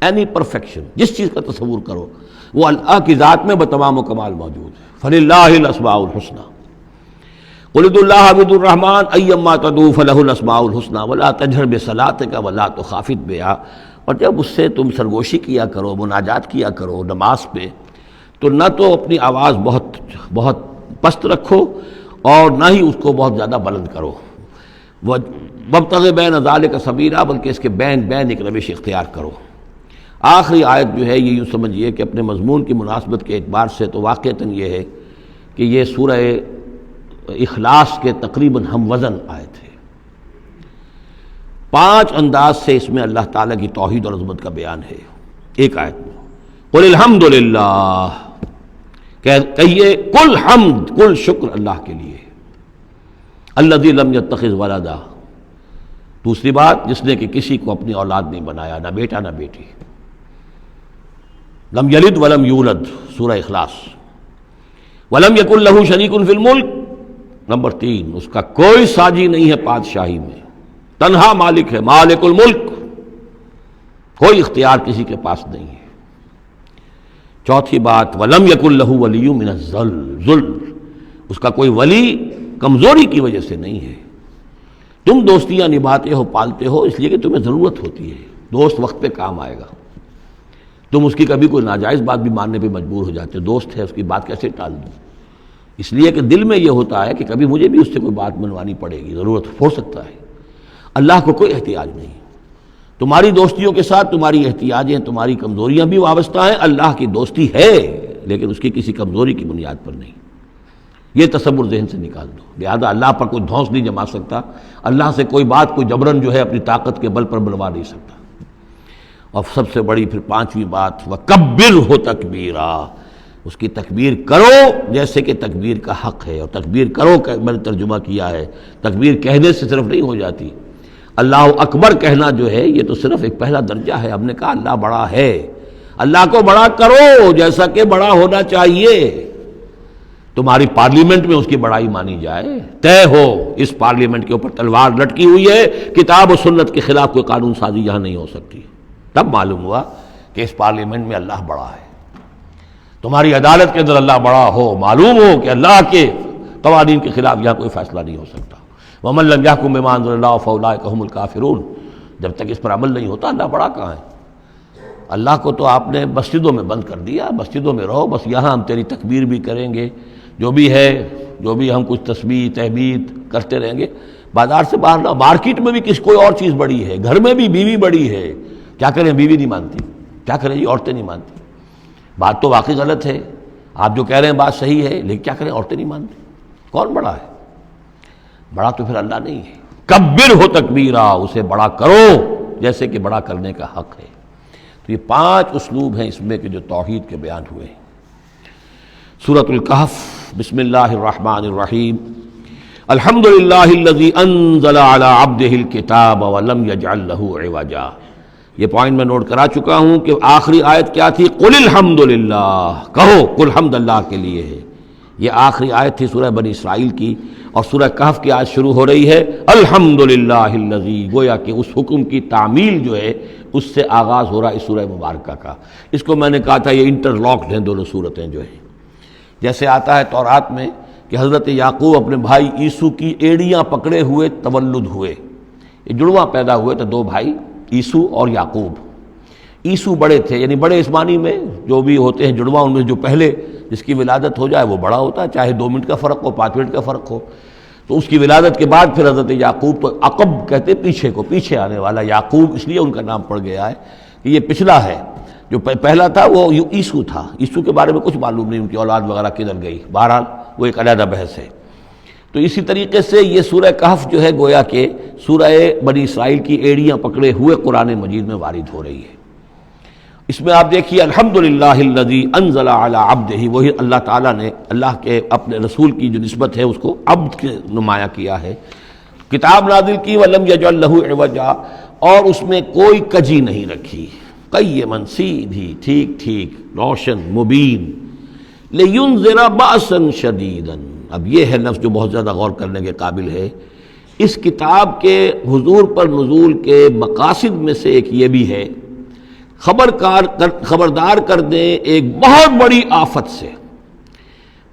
any perfection, جس چیز کا تصور کرو وہ اللہ کی ذات میں بتمام و کمال موجود ہے۔ فللہ الاسماء الحسنی، قل ادعوا اللہ أو ادعوا الرحمن ایما تدعوا فلہ الاسماء الحسنی ولا تجہر بصلاتک ولا تخافت بہا۔ اور جب اس سے تم سرگوشی کیا کرو، مناجات کیا کرو نماز پہ، تو نہ تو اپنی آواز بہت پست رکھو اور نہ ہی اس کو بہت زیادہ بلند کرو۔ وابتغ بین ذالک سبیلا، بلکہ اس کے بین ایک روش اختیار کرو۔ آخری آیت جو ہے یہ یوں سمجھیے کہ اپنے مضمون کی مناسبت کے اعتبار سے تو واقعتاً یہ ہے کہ یہ سورہ اخلاص کے تقریباً ہم وزن آیت ہے۔ 5 انداز سے اس میں اللہ تعالیٰ کی توحید اور عظمت کا بیان ہے ایک آیت میں۔ قل الحمدللہ، کہیے کل حمد، کل شکر اللہ کے لیے، الذی لم یتخذ ولدا، دوسری بات جس نے کہ کسی کو اپنی اولاد نہیں بنایا، نہ بیٹا نہ بیٹی، لم یلد ولم یولد، سورہ اخلاص۔ ولم یکن لہ شریک فی الملک، نمبر 3 اس کا کوئی ساجی نہیں ہے بادشاہی میں، تنہا مالک ہے، مالک الملک، کوئی اختیار کسی کے پاس نہیں ہے۔ چوتھی بات وَلَمْ يَكُنْ لَهُ وَلِيٌّ مِّنَ الذُّلِّ، اس کا کوئی ولی کمزوری کی وجہ سے نہیں ہے۔ تم دوستیاں نبھاتے ہو، پالتے ہو اس لیے کہ تمہیں ضرورت ہوتی ہے، دوست وقت پہ کام آئے گا۔ تم اس کی کبھی کوئی ناجائز بات بھی ماننے پہ مجبور ہو جاتے ہو، دوست ہے اس کی بات کیسے ٹال دوں، اس لیے کہ دل میں یہ ہوتا ہے کہ کبھی مجھے بھی اس سے کوئی بات منوانی پڑے گی، ضرورت ہو سکتا ہے۔ اللہ کو کوئی احتیاج نہیں، تمہاری دوستیوں کے ساتھ تمہاری احتیاجیں، تمہاری کمزوریاں بھی وابستہ ہیں۔ اللہ کی دوستی ہے لیکن اس کی کسی کمزوری کی بنیاد پر نہیں، یہ تصور ذہن سے نکال دو۔ لہذا اللہ پر کوئی دھونس نہیں جما سکتا، اللہ سے کوئی بات کوئی جبرن جو ہے اپنی طاقت کے بل پر بنوا نہیں سکتا۔ اور سب سے بڑی پھر 5ویں بات وَكَبِّرْهُ تَكْبِيرًا، اس کی تکبیر کرو جیسے کہ تکبیر کا حق ہے۔ اور تکبیر کرو کہ میں نے ترجمہ کیا ہے، تکبیر کہنے سے صرف نہیں ہو جاتی، اللہ اکبر کہنا جو ہے یہ تو صرف ایک پہلا درجہ ہے۔ ہم نے کہا اللہ بڑا ہے، اللہ کو بڑا کرو جیسا کہ بڑا ہونا چاہیے۔ تمہاری پارلیمنٹ میں اس کی بڑائی مانی جائے، طے ہو اس پارلیمنٹ کے اوپر تلوار لٹکی ہوئی ہے، کتاب و سنت کے خلاف کوئی قانون سازی یہاں نہیں ہو سکتی، تب معلوم ہوا کہ اس پارلیمنٹ میں اللہ بڑا ہے۔ تمہاری عدالت کے اندر اللہ بڑا ہو، معلوم ہو کہ اللہ کے قوانین کے خلاف یہاں کوئی فیصلہ نہیں ہو سکتا۔ وَمَن لَّمْ يَحْكُم بِمَا أَنزَلَ اللَّهُ فَأُولَٰئِكَ هُمُ الْكَافِرُونَ، جب تک اس پر عمل نہیں ہوتا اللہ بڑا کہاں ہے؟ اللہ کو تو آپ نے مسجدوں میں بند کر دیا، مسجدوں میں رہو بس، یہاں ہم تیری تکبیر بھی کریں گے، جو بھی ہے، جو بھی ہم کچھ تسبیح تحمید کرتے رہیں گے، بازار سے باہر نہ، مارکیٹ میں بھی کوئی اور چیز بڑی ہے، گھر میں بھی بیوی بڑی ہے، کیا کریں بیوی نہیں مانتی، کیا کریں جی عورتیں نہیں مانتی، بات تو واقعی غلط ہے، آپ جو کہہ رہے ہیں بات صحیح ہے لیکن کیا کریں عورتیں نہیں مانتی، کون بڑا ہے؟ بڑا تو پھر اللہ نہیں ہے۔ کبرہ تکبیرا، اسے بڑا کرو جیسے کہ بڑا کرنے کا حق ہے۔ تو یہ 5 اسلوب ہیں اس میں کہ جو توحید کے بیان ہوئے ہیں۔ سورۃ الکہف، بسم اللہ الرحمن الرحیم، الحمد للہ الذی انزل علی عبدہ الکتاب ولم یجعل لہ عوجا۔ یہ پوائنٹ میں نوٹ کرا چکا ہوں کہ آخری آیت کیا تھی؟ قل الحمد للہ، کہو کل حمد اللہ کے لیے ہے۔ یہ آخری آیت تھی سورہ بنی اسرائیل کی، اور سورہ کہف کی آیت شروع ہو رہی ہے الحمد للہ الذی، گویا کہ اس حکم کی تعمیل جو ہے اس سے آغاز ہو رہا ہے اس سورہ مبارکہ کا۔ اس کو میں نے کہا تھا یہ انٹر لاکڈ ہیں دونوں صورتیں جو ہیں، جیسے آتا ہے تورات میں کہ حضرت یعقوب اپنے بھائی عیسو کی ایڑیاں پکڑے ہوئے تولد ہوئے، یہ جڑواں پیدا ہوئے تو 2 بھائی عیسو اور یعقوب۔ عیسو بڑے تھے، یعنی بڑے اسمانی میں جو بھی ہوتے ہیں جڑواں، ان میں جو پہلے جس کی ولادت ہو جائے وہ بڑا ہوتا ہے، چاہے 2 منٹ کا فرق ہو 5 منٹ کا فرق ہو۔ تو اس کی ولادت کے بعد پھر حضرت یعقوب، تو عقب کہتے پیچھے کو، پیچھے آنے والا، یعقوب اس لیے ان کا نام پڑ گیا ہے کہ یہ پچھلا ہے، جو پہلا تھا وہ عیسو تھا۔ عیسو کے بارے میں کچھ معلوم نہیں، ان کی اولاد وغیرہ کدھر گئی، بہرحال وہ ایک علیحدہ بحث ہے۔ تو اسی طریقے سے یہ سورہ کہف جو ہے گویا کہ سورہ بنی اسرائیل کی ایڑیاں پکڑے ہوئے قرآن مجید میں وارد ہو رہی ہے۔ اس میں آپ دیکھیے الحمدللہ الذی انزل علی عبدہ، وہی اللہ تعالیٰ نے اللہ کے اپنے رسول کی جو نسبت ہے اس کو عبد کے نمایاں کیا ہے، کتاب نازل کی ولم یجعل لہ عوجا، اور اس میں کوئی کجی نہیں رکھی، قیما، سیدھی، ٹھیک ٹھیک، روشن، مبین، لینذر بأسا شدیدا۔ اب یہ ہے لفظ جو بہت زیادہ غور کرنے کے قابل ہے۔ اس کتاب کے حضور پر نزول کے مقاصد میں سے ایک یہ بھی ہے خبردار کر دیں ایک بہت بڑی آفت سے۔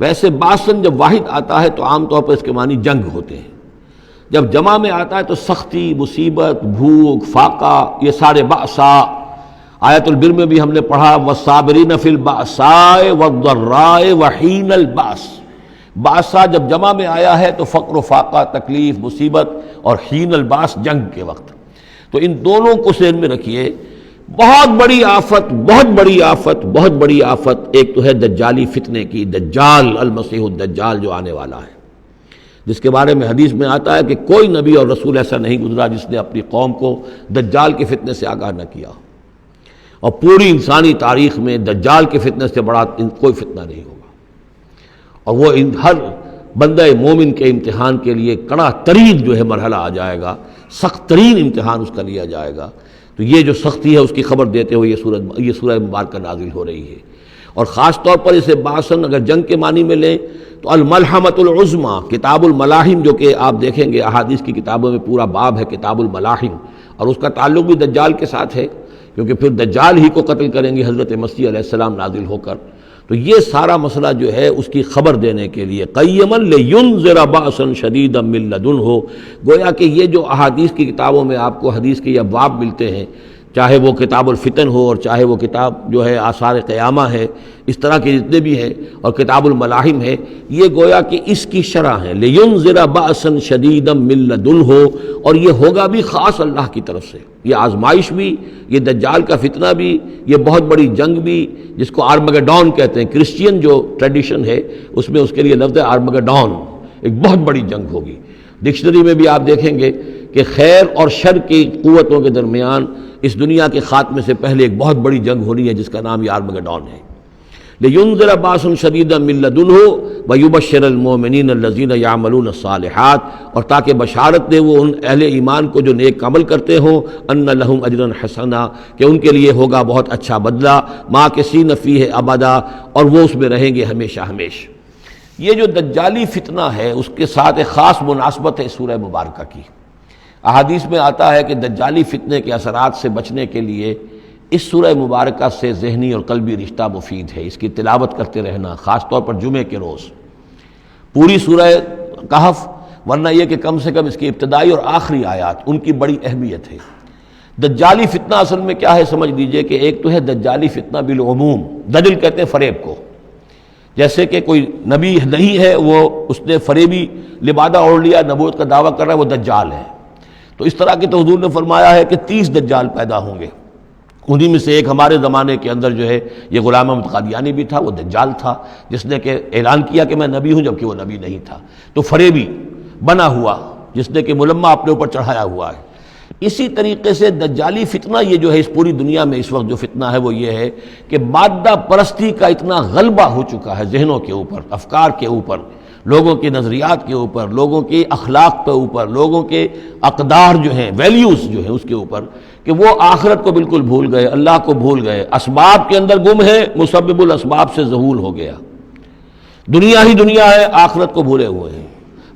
ویسے باسن جب واحد آتا ہے تو عام طور پر اس کے معنی جنگ ہوتے ہیں، جب جمع میں آتا ہے تو سختی، مصیبت، بھوک، فاقہ، یہ سارے بأسا۔ آیت البر میں بھی ہم نے پڑھا والصابرین فی البأساء والضراء وحین البأس۔ بأسا جب جمع میں آیا ہے تو فقر و فاقہ، تکلیف، مصیبت، اور حین الباس جنگ کے وقت۔ تو ان دونوں کو ذہن میں رکھیے، بہت بڑی آفت، بہت بڑی آفت، بہت بڑی آفت ایک تو ہے دجالی فتنے کی، دجال، المسیح الدجال جو آنے والا ہے، جس کے بارے میں حدیث میں آتا ہے کہ کوئی نبی اور رسول ایسا نہیں گزرا جس نے اپنی قوم کو دجال کے فتنے سے آگاہ نہ کیا، اور پوری انسانی تاریخ میں دجال کے فتنے سے بڑا کوئی فتنہ نہیں ہوگا، اور وہ ہر بندہ مومن کے امتحان کے لیے کڑا ترین جو ہے مرحلہ آ جائے گا، سخت ترین امتحان اس کا لیا جائے گا۔ تو یہ جو سختی ہے اس کی خبر دیتے ہوئے یہ سورہ مبارکہ نازل ہو رہی ہے۔ اور خاص طور پر اسے باسن اگر جنگ کے معنی میں لیں تو الملحمۃ العظمیٰ، کتاب الملاحم، جو کہ آپ دیکھیں گے احادیث کی کتابوں میں پورا باب ہے کتاب الملاحم، اور اس کا تعلق بھی دجال کے ساتھ ہے، کیونکہ پھر دجال ہی کو قتل کریں گے حضرت مسیح علیہ السلام نازل ہو کر. تو یہ سارا مسئلہ جو ہے اس کی خبر دینے کے لیے قیما لینذر بأسا شدیدا من لدنہ، گویا کہ یہ جو احادیث کی کتابوں میں آپ کو حدیث کے یہ ابواب ملتے ہیں، چاہے وہ کتاب الفتن ہو اور چاہے وہ کتاب جو ہے آثار قیامہ ہے، اس طرح کے جتنے بھی ہیں، اور کتاب الملاحم ہے، یہ گویا کہ اس کی شرح ہے. لینذر بأسا شدیدا من لدنہ، اور یہ ہوگا بھی خاص اللہ کی طرف سے، یہ آزمائش بھی، یہ دجال کا فتنہ بھی، یہ بہت بڑی جنگ بھی، جس کو آرمگڈون کہتے ہیں. کرسچین جو ٹریڈیشن ہے اس میں اس کے لیے لفظ ہے آرمگڈون، ایک بہت بڑی جنگ ہوگی. ڈکشنری میں بھی آپ دیکھیں گے کہ خیر اور شر کی قوتوں کے درمیان اس دنیا کے خاتمے سے پہلے ایک بہت بڑی جنگ ہونی ہے جس کا نام یہ آرمگڈون ہے. لینذر بأسا شدیدا من لدنہ ویبشر المؤمنین الذین یعملون الصالحات، اور تاکہ بشارت دے وہ ان اہل ایمان کو جو نیک عمل کرتے ہوں، ان لہم اجرا حسنا، کہ ان کے لیے ہوگا بہت اچھا بدلہ، ماکثین فیہ ابدا، اور وہ اس میں رہیں گے ہمیشہ ہمیشہ. یہ جو دجالی فتنہ ہے اس کے ساتھ ایک خاص مناسبت ہے سورہ مبارکہ کی. احادیث میں آتا ہے کہ دجالی فتنے کے اثرات سے بچنے کے لیے اس سورہ مبارکہ سے ذہنی اور قلبی رشتہ مفید ہے، اس کی تلاوت کرتے رہنا، خاص طور پر جمعے کے روز. پوری سورہ کہف، ورنہ یہ کہ کم سے کم اس کی ابتدائی اور آخری آیات ان کی بڑی اہمیت ہے. دجالی فتنہ اصل میں کیا ہے سمجھ لیجئے کہ ایک تو ہے دجالی فتنہ بالعموم، دجل کہتے ہیں فریب کو، جیسے کہ کوئی نبی نہیں ہے، وہ اس نے فریبی لبادہ اوڑھ لیا، نبوت کا دعویٰ کر رہا ہے، وہ دجال ہے. تو اس طرح کی تو حضور نے فرمایا ہے کہ 30 دجال پیدا ہوں گے. انہی میں سے ایک ہمارے زمانے کے اندر جو ہے یہ غلام احمد قادیانی بھی تھا، وہ دجال تھا، جس نے کہ اعلان کیا کہ میں نبی ہوں جبکہ وہ نبی نہیں تھا. تو فریبی بنا ہوا جس نے کہ ملمہ اپنے اوپر چڑھایا ہوا ہے. اسی طریقے سے دجالی فتنہ یہ جو ہے اس پوری دنیا میں اس وقت جو فتنہ ہے وہ یہ ہے کہ مادہ پرستی کا اتنا غلبہ ہو چکا ہے ذہنوں کے اوپر، افکار کے اوپر، لوگوں کے نظریات کے اوپر، لوگوں کے اخلاق کے اوپر، لوگوں کے اقدار جو ہیں، ویلیوز جو ہیں اس کے اوپر، کہ وہ آخرت کو بالکل بھول گئے، اللہ کو بھول گئے، اسباب کے اندر گم ہے، مسبب الاسباب سے ذہول ہو گیا. دنیا ہی دنیا ہے، آخرت کو بھولے ہوئے ہیں.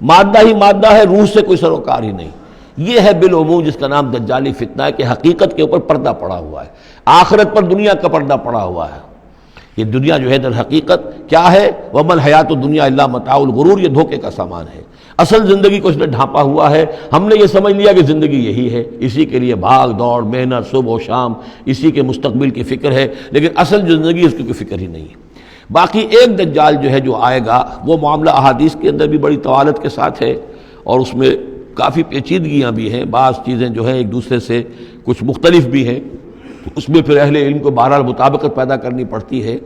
مادہ ہی مادہ ہے، روح سے کوئی سروکار ہی نہیں. یہ ہے بالعموم جس کا نام دجالی فتنہ ہے، کہ حقیقت کے اوپر پردہ پڑا ہوا ہے، آخرت پر دنیا کا پردہ پڑا ہوا ہے. یہ دنیا جو ہے در حقیقت کیا ہے؟ وَمَا الْحَيَاةُ الدُّنْيَا إِلَّا مَتَاعُ الْغُرُورِ، یہ دھوکے کا سامان ہے. اصل زندگی کو اس نے ڈھانپا ہوا ہے. ہم نے یہ سمجھ لیا کہ زندگی یہی ہے، اسی کے لیے بھاگ دوڑ، محنت، صبح و شام، اسی کے مستقبل کی فکر ہے، لیکن اصل جو زندگی اس کی کوئی فکر ہی نہیں ہے. باقی ایک دجال جو ہے جو آئے گا، وہ معاملہ احادیث کے اندر بھی بڑی طوالت کے ساتھ ہے، اور اس میں کافی پیچیدگیاں بھی ہیں، بعض چیزیں جو ہیں ایک دوسرے سے کچھ مختلف بھی ہیں، اس میں پھر اہل علم کو بہرحال مطابقت پیدا کرنی پڑتی ہے.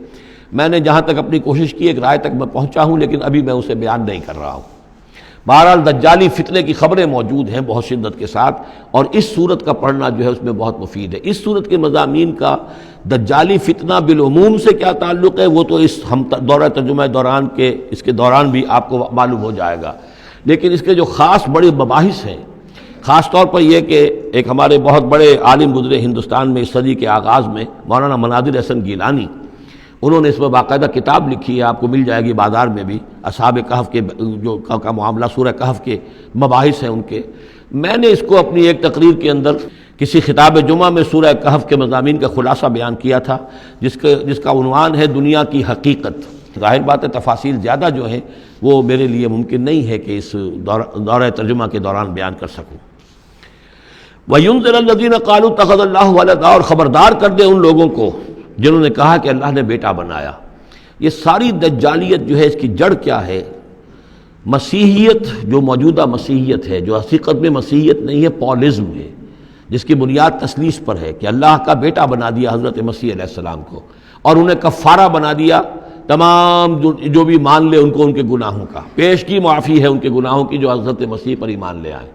میں نے جہاں تک اپنی کوشش کی ایک رائے تک میں پہنچا ہوں، لیکن ابھی میں اسے بیان نہیں کر رہا ہوں. بہرحال دجالی فتنے کی خبریں موجود ہیں بہت شدت کے ساتھ، اور اس صورت کا پڑھنا جو ہے اس میں بہت مفید ہے. اس صورت کے مضامین کا دجالی فتنہ بالعموم سے کیا تعلق ہے وہ تو اس ہم دورہ ترجمہ دوران کے اس کے دوران بھی آپ کو معلوم ہو جائے گا، لیکن اس کے جو خاص بڑے مباحث ہیں، خاص طور پر یہ کہ ایک ہمارے بہت بڑے عالم گزرے ہندوستان میں اس صدی کے آغاز میں، مولانا مناظر حسن گیلانی، انہوں نے اس میں باقاعدہ کتاب لکھی ہے، آپ کو مل جائے گی بازار میں بھی، اصحاب کہف کے جو کا معاملہ، سورہ کہف کے مباحث ہیں ان کے. میں نے اس کو اپنی ایک تقریر کے اندر کسی خطاب جمعہ میں سورہ کہف کے مضامین کا خلاصہ بیان کیا تھا، جس کا عنوان ہے دنیا کی حقیقت. ظاہر بات ہے تفاصیل زیادہ جو ہیں وہ میرے لیے ممکن نہیں ہے کہ اس دورہ ترجمہ کے دوران بیان کر سکوں. وَيُنذِرَ الَّذِينَ قَالُوا اتَّخَذَ اللَّهُ وَلَدًا، اور خبردار کر دے ان لوگوں کو جنہوں نے کہا کہ اللہ نے بیٹا بنایا. یہ ساری دجالیت جو ہے اس کی جڑ کیا ہے؟ مسیحیت، جو موجودہ مسیحیت ہے، جو حقیقت میں مسیحیت نہیں ہے، پولزم ہے، جس کی بنیاد تثلیث پر ہے کہ اللہ کا بیٹا بنا دیا حضرت مسیح علیہ السلام کو، اور انہیں کفارہ بنا دیا تمام جو بھی مان لے ان کو ان کے گناہوں کا، پیش کی معافی ہے ان کے گناہوں کی جو حضرت مسیح پر ایمان لے آئے.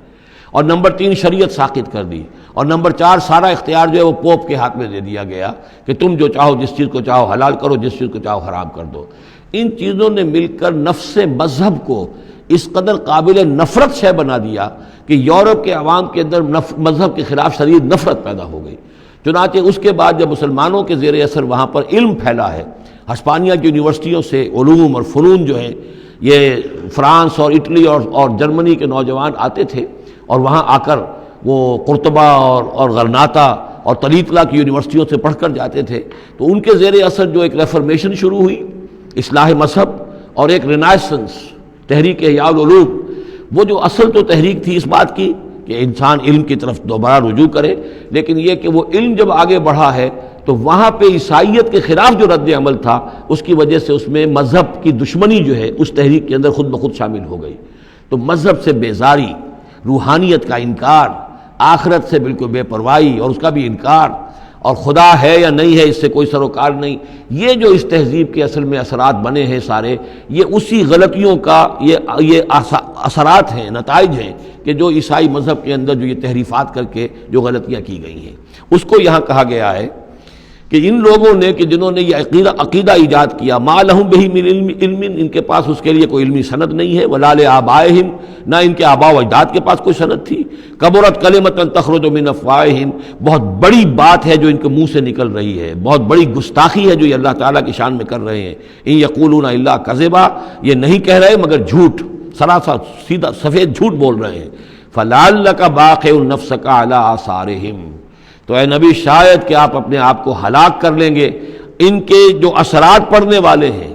اور نمبر 3 شریعت ساقط کر دی، اور نمبر 4 سارا اختیار جو ہے وہ پوپ کے ہاتھ میں دے دیا گیا کہ تم جو چاہو جس چیز کو چاہو حلال کرو، جس چیز کو چاہو حرام کر دو. ان چیزوں نے مل کر نفس مذہب کو اس قدر قابل نفرت شے بنا دیا کہ یورپ کے عوام کے اندر مذہب کے خلاف شدید نفرت پیدا ہو گئی. چنانچہ اس کے بعد جب مسلمانوں کے زیر اثر وہاں پر علم پھیلا ہے، ہسپانیہ کی یونیورسٹیوں سے علوم اور فنون جو ہیں یہ فرانس اور اٹلی اور جرمنی کے نوجوان آتے تھے اور وہاں آ کر وہ قرطبہ اور غرناطہ اور طلیطلہ کی یونیورسٹیوں سے پڑھ کر جاتے تھے. تو ان کے زیر اثر جو ایک ریفرمیشن شروع ہوئی، اصلاح مذہب اور ایک رینائسنس، تحریک احیاء العلوم، وہ جو اصل تو تحریک تھی اس بات کی کہ انسان علم کی طرف دوبارہ رجوع کرے، لیکن یہ کہ وہ علم جب آگے بڑھا ہے تو وہاں پہ عیسائیت کے خلاف جو رد عمل تھا اس کی وجہ سے اس میں مذہب کی دشمنی جو ہے اس تحریک کے اندر خود بخود شامل ہو گئی. تو مذہب سے بیزاری، روحانیت کا انکار، آخرت سے بالکل بے پرواہی اور اس کا بھی انکار، اور خدا ہے یا نہیں ہے اس سے کوئی سروکار نہیں، یہ جو اس تہذیب کے اصل میں اثرات بنے ہیں سارے، یہ اسی غلطیوں کا یہ اثرات ہیں، نتائج ہیں کہ جو عیسائی مذہب کے اندر جو یہ تحریفات کر کے جو غلطیاں کی گئی ہیں. اس کو یہاں کہا گیا ہے کہ ان لوگوں نے کہ جنہوں نے یہ عقیدہ ایجاد کیا، ما لہم بہ من علم، ان کے پاس اس کے لیے کوئی علمی سند نہیں ہے، ولا لآبائہم، نہ ان کے آباء و اجداد کے پاس کوئی سند تھی. کبرت کلمۃ تخرج من افواہہم، بہت بڑی بات ہے جو ان کے منہ سے نکل رہی ہے، بہت بڑی گستاخی ہے جو یہ اللہ تعالیٰ کی شان میں کر رہے ہیں. ان یقولون الا کذبا، یہ نہیں کہہ رہے مگر جھوٹ، سراسر سیدھا سفید جھوٹ بول رہے ہیں. فلعلک باخع نفسک علی آثارہم، تو اے نبی شاید کہ آپ اپنے آپ کو ہلاک کر لیں گے ان کے جو اثرات پڑنے والے ہیں.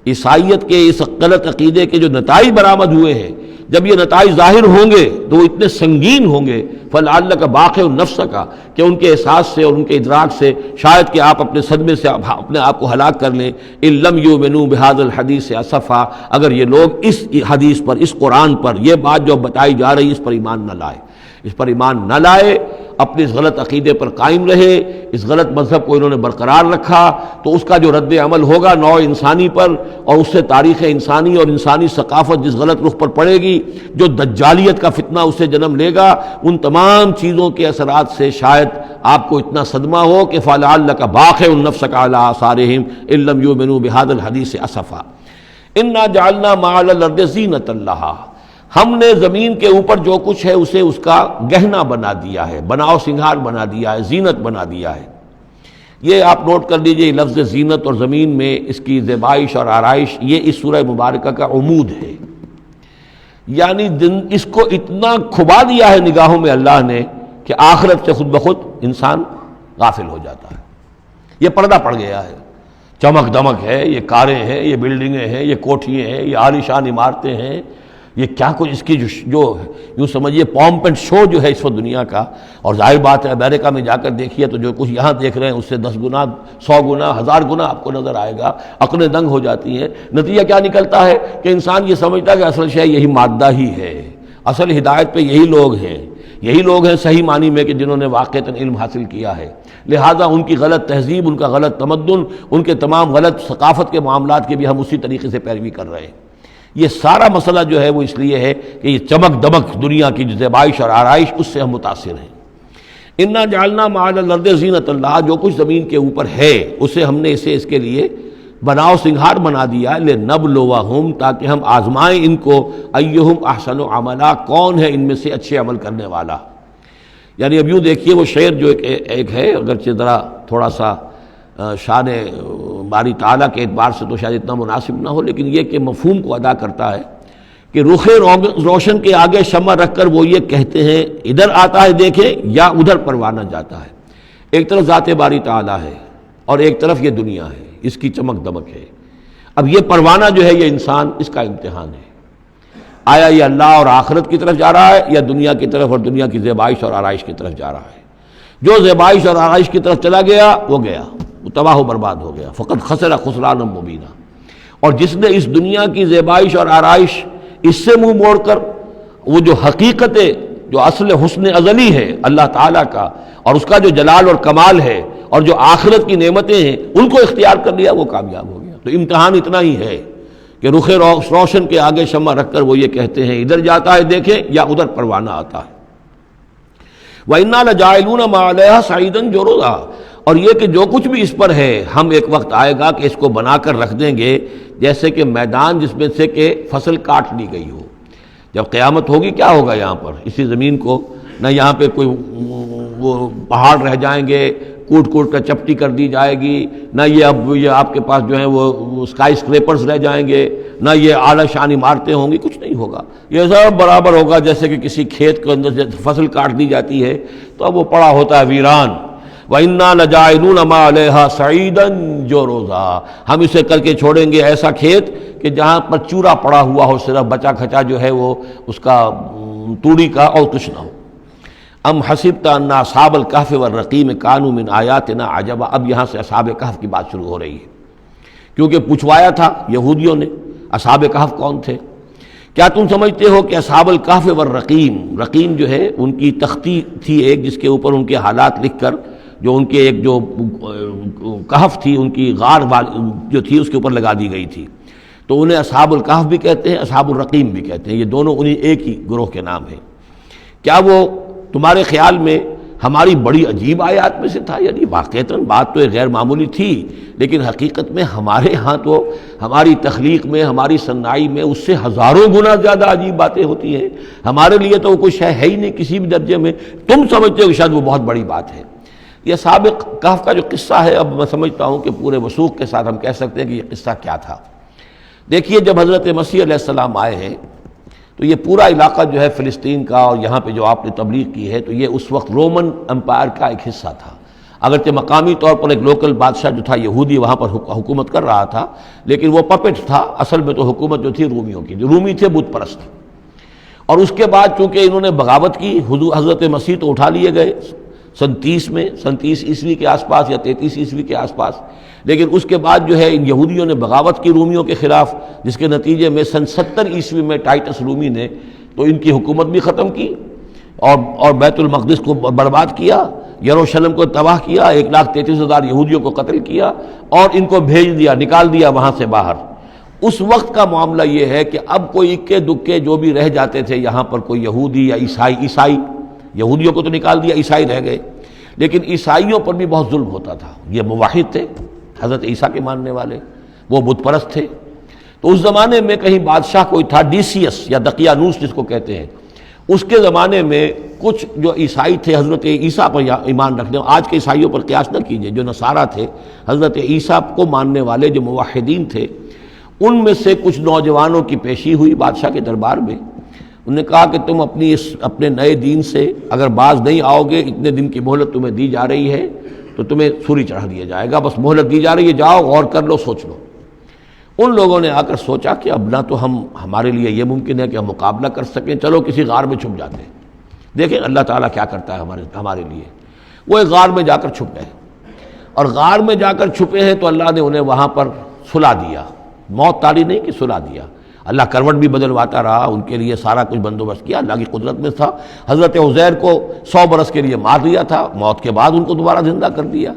عیسائیت کے اس غلط عقیدے کے جو نتائج برآمد ہوئے ہیں، جب یہ نتائج ظاہر ہوں گے تو وہ اتنے سنگین ہوں گے، فلعلک باخع نفسک، کہ ان کے احساس سے اور ان کے ادراک سے شاید کہ آپ اپنے صدمے سے اپنے آپ کو ہلاک کر لیں. ان لم یؤمنوا بہذا الحدیث اسفا، اگر یہ لوگ اس حدیث پر، اس قرآن پر، یہ بات جو بتائی جا رہی ہے اس پر ایمان نہ لائے، اس پر ایمان نہ لائے، اپنے اس غلط عقیدے پر قائم رہے، اس غلط مذہب کو انہوں نے برقرار رکھا، تو اس کا جو رد عمل ہوگا نوع انسانی پر، اور اس سے تاریخ انسانی اور انسانی ثقافت جس غلط رخ پر پڑے گی، جو دجالیت کا فتنہ اس سے جنم لے گا، ان تمام چیزوں کے اثرات سے شاید آپ کو اتنا صدمہ ہو کہ فلعلک باخع نفسک علی آثارہم ان لم یؤمنوا بہذا الحدیث اسفا. انا جعلنا ما علی الارض زینۃ لہا، ہم نے زمین کے اوپر جو کچھ ہے اسے اس کا گہنا بنا دیا ہے، بناؤ سنگھار بنا دیا ہے، زینت بنا دیا ہے. یہ آپ نوٹ کر لیجئے، لفظ زینت اور زمین میں اس کی زیبائش اور آرائش، یہ اس سورہ مبارکہ کا عمود ہے. یعنی اس کو اتنا کھبا دیا ہے نگاہوں میں اللہ نے کہ آخرت سے خود بخود انسان غافل ہو جاتا ہے. یہ پردہ پڑ گیا ہے، چمک دمک ہے، یہ کاریں ہیں، یہ بلڈنگیں ہیں، یہ کوٹھیاں ہیں، یہ عالیشان عمارتیں ہیں، یہ کیا کچھ اس کی جو یوں سمجھیے پومپ اینڈ شو جو ہے اس وقت دنیا کا. اور ظاہر بات ہے امریکہ میں جا کر دیکھیے تو جو کچھ یہاں دیکھ رہے ہیں اس سے 10 گنا 100 گنا 1000 گنا آپ کو نظر آئے گا، عقلیں دنگ ہو جاتی ہیں. نتیجہ کیا نکلتا ہے کہ انسان یہ سمجھتا ہے کہ اصل شے یہی مادہ ہی ہے، اصل ہدایت پہ یہی لوگ ہیں، یہی لوگ ہیں صحیح معنی میں کہ جنہوں نے واقعتاً علم حاصل کیا ہے. لہٰذا ان کی غلط تہذیب، ان کا غلط تمدن، ان کے تمام غلط ثقافت کے معاملات کے بھی ہم اسی طریقے سے پیروی کر رہے ہیں. یہ سارا مسئلہ جو ہے وہ اس لیے ہے کہ یہ چمک دمک دنیا کی جو زیبائش اور آرائش اس سے ہم متاثر ہیں. انا جعلنا ما علی الارض زینۃ لہا، جو کچھ زمین کے اوپر ہے اسے ہم نے اسے اس کے لیے بناؤ سنگھار بنا دیا، لنبلوہم، تاکہ ہم آزمائیں ان کو، ایہم احسن عملا، کون ہے ان میں سے اچھے عمل کرنے والا. یعنی اب یوں دیکھیے وہ شعر جو ایک ہے، اگرچہ ذرا تھوڑا سا شان باری تعالیٰ کے اعتبار سے تو شاید اتنا مناسب نہ ہو، لیکن یہ کہ مفہوم کو ادا کرتا ہے کہ رخ روشن کے آگے شمع رکھ کر وہ یہ کہتے ہیں ادھر آتا ہے دیکھیں یا ادھر پروانہ جاتا ہے. ایک طرف ذات باری تعالیٰ ہے اور ایک طرف یہ دنیا ہے، اس کی چمک دمک ہے. اب یہ پروانہ جو ہے یہ انسان، اس کا امتحان ہے، آیا یہ اللہ اور آخرت کی طرف جا رہا ہے یا دنیا کی طرف اور دنیا کی زیبائش اور آرائش کی طرف جا رہا ہے. جو زیبائش اور آرائش کی طرف چلا گیا وہ گیا، وہ تباہ و برباد ہو گیا. فقط خسر خسرانا مبینہ. اور جس نے اس دنیا کی زیبائش اور آرائش اس سے منہ موڑ کر وہ جو حقیقت جو اصل حسن ازلی ہے اللہ تعالیٰ کا اور اس کا جو جلال اور کمال ہے اور جو آخرت کی نعمتیں ہیں ان کو اختیار کر لیا، وہ کامیاب ہو گیا. تو امتحان اتنا ہی ہے کہ رخ روشن کے آگے شمع رکھ کر وہ یہ کہتے ہیں ادھر جاتا ہے دیکھیں یا ادھر پروانہ آتا ہے. وَإِنَّا لَجَاعِلُونَ مَا عَلَيْهَا صَعِيدًا جُرُزًا، اور یہ کہ جو کچھ بھی اس پر ہے ہم ایک وقت آئے گا کہ اس کو بنا کر رکھ دیں گے جیسے کہ میدان جس میں سے کہ فصل کاٹ لی گئی ہو. جب قیامت ہوگی کیا ہوگا یہاں پر، اسی زمین کو نہ یہاں پہ کوئی وہ پہاڑ رہ جائیں گے، کوٹ کوٹ کر چپٹی کر دی جائے گی، نہ یہ آپ کے پاس جو ہے وہ اسکائی اسکریپرز رہ جائیں گے، نہ یہ اعلیٰ شان عمارتیں ہوں گی، کچھ نہیں ہوگا، یہ سب برابر ہوگا جیسے کہ کسی کھیت کے اندر سے فصل کاٹ دی جاتی ہے تو اب وہ پڑا ہوتا ہے ویران۔ وَإِنَّا لَجَاعِلُونَ مَا عَلَيْهَا صَعِيدًا جُرُزًا، ہم اسے کر کے چھوڑیں گے ایسا کھیت کہ جہاں پر چورا پڑا ہوا ہو، صرف بچا کھچا جو ہے وہ اس کا توڑی کا، اور کچھ نہ ہو۔ ام حسبت ان اصحاب الکہف والرقیم کانوا من آیاتنا عجبا، اب یہاں سے اصحاب کہف کی بات شروع ہو رہی ہے، کیونکہ پوچھوایا تھا یہودیوں نے اصحاب کہف کون تھے۔ کیا تم سمجھتے ہو کہ اصحاب الکہف والرقیم، رقیم جو ہے ان کی تختی تھی ایک جس کے اوپر ان کے حالات لکھ کر، جو ان کے ایک جو کہف تھی ان کی غار جو تھی اس کے اوپر لگا دی گئی تھی، تو انہیں اصحاب الکہف بھی کہتے ہیں، اصحاب الرقیم بھی کہتے ہیں، یہ دونوں انہیں ایک ہی گروہ کے نام ہیں۔ کیا وہ تمہارے خیال میں ہماری بڑی عجیب آیات میں سے تھا؟ یعنی واقعتاً بات تو ایک غیر معمولی تھی، لیکن حقیقت میں ہمارے ہاں تو ہماری تخلیق میں، ہماری صنائی میں اس سے ہزاروں گنا زیاددہ عجیب باتیں ہوتی ہیں، ہمارے لیے تو وہ کوئی شے ہے ہی نہیں کسی بھی درجے میں، تم سمجھتے ہو کہ شاید وہ بہت بڑی بات ہے۔ یہ سابق کہف کا جو قصہ ہے، اب میں سمجھتا ہوں کہ پورے وثوق کے ساتھ ہم کہہ سکتے ہیں کہ یہ قصہ کیا تھا۔ دیکھیے، جب حضرت مسیح علیہ السلام آئے ہیں تو یہ پورا علاقہ جو ہے فلسطین کا، اور یہاں پہ جو آپ نے تبلیغ کی ہے، تو یہ اس وقت رومن امپائر کا ایک حصہ تھا، اگرچہ مقامی طور پر ایک لوکل بادشاہ جو تھا یہودی وہاں پر حکومت کر رہا تھا، لیکن وہ پپٹ تھا، اصل میں تو حکومت جو تھی رومیوں کی، جو رومی تھے بت پرست۔ اور اس کے بعد چونکہ انہوں نے بغاوت کی، حضرت مسیح تو اٹھا لیے گئے سن 30 عیسوی کے آس پاس یا 33 عیسوی کے آس پاس، لیکن اس کے بعد جو ہے ان یہودیوں نے بغاوت کی رومیوں کے خلاف، جس کے نتیجے میں سن 70 عیسوی میں ٹائٹس رومی نے تو ان کی حکومت بھی ختم کی اور بیت المقدس کو برباد کیا، یروشلم کو تباہ کیا، 1,33,000 یہودیوں کو قتل کیا اور ان کو بھیج دیا، نکال دیا وہاں سے باہر۔ اس وقت کا معاملہ یہ ہے کہ اب کوئی اکے دکے جو بھی رہ جاتے تھے یہاں پر، کوئی یہودی یا عیسائی، یہودیوں کو تو نکال دیا، عیسائی رہ گئے، لیکن عیسائیوں پر بھی بہت ظلم ہوتا تھا۔ یہ موحد تھے، حضرت عیسیٰ کے ماننے والے، وہ بت پرست تھے۔ تو اس زمانے میں کہیں بادشاہ کوئی تھا، ڈیسیس یا دقیانوس جس کو کہتے ہیں، اس کے زمانے میں کچھ جو عیسائی تھے حضرت عیسیٰ پر ایمان رکھنے، آج کے عیسائیوں پر قیاس نہ کیجئے، جو نصارہ تھے، حضرت عیسیٰ کو ماننے والے جو موحدین تھے، ان میں سے کچھ نوجوانوں کی پیشی ہوئی بادشاہ کے دربار میں۔ انہوں نے کہا کہ تم اپنے نئے دین سے اگر باز نہیں آؤ گے، اتنے دن کی مہلت تمہیں دی جا رہی ہے تو تمہیں سولی چڑھا دیا جائے گا، بس مہلت دی جا رہی ہے، جاؤ غور کر لو، سوچ لو۔ ان لوگوں نے آ کر سوچا کہ اب نہ تو ہمارے لیے یہ ممکن ہے کہ ہم مقابلہ کر سکیں، چلو کسی غار میں چھپ جاتے ہیں، دیکھیں اللہ تعالیٰ کیا کرتا ہے ہمارے لیے۔ وہ ایک غار میں جا کر چھپ گئے، اور غار میں جا کر چھپے ہیں تو اللہ نے انہیں وہاں پر سلا دیا، موت طاری نہیں کہ سلا دیا۔ اللہ کروٹ بھی بدلواتا رہا، ان کے لیے سارا کچھ بندوبست کیا، اللہ کی قدرت میں تھا۔ حضرت عزیر کو 100 برس کے لیے مار دیا تھا، موت کے بعد ان کو دوبارہ زندہ کر دیا۔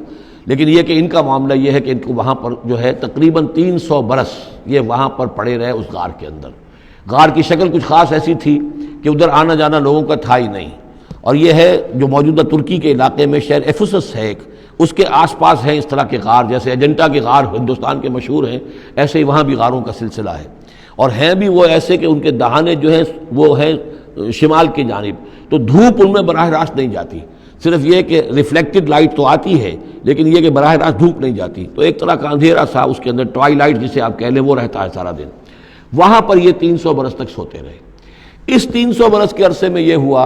لیکن یہ کہ ان کا معاملہ یہ ہے کہ ان کو وہاں پر جو ہے تقریباً 300 برس یہ وہاں پر پڑے رہے اس غار کے اندر۔ غار کی شکل کچھ خاص ایسی تھی کہ ادھر آنا جانا لوگوں کا تھا ہی نہیں، اور یہ ہے جو موجودہ ترکی کے علاقے میں شہر ایفسس ہے ایک، اس کے آس پاس ہیں اس طرح کے غار، جیسے اجنٹا کے غار ہندوستان کے مشہور ہیں، ایسے ہی وہاں بھی غاروں کا سلسلہ ہے، اور ہیں بھی وہ ایسے کہ ان کے دہانے جو ہیں وہ ہیں شمال کی جانب، تو دھوپ ان میں براہ راست نہیں جاتی، صرف یہ کہ ریفلیکٹڈ لائٹ تو آتی ہے، لیکن یہ کہ براہ راست دھوپ نہیں جاتی، تو ایک طرح کا اندھیرا سا اس کے اندر، ٹوائی لائٹ جسے آپ کہہ لیں، وہ رہتا ہے سارا دن۔ وہاں پر یہ 300 برس تک سوتے رہے۔ اس 300 برس کے عرصے میں یہ ہوا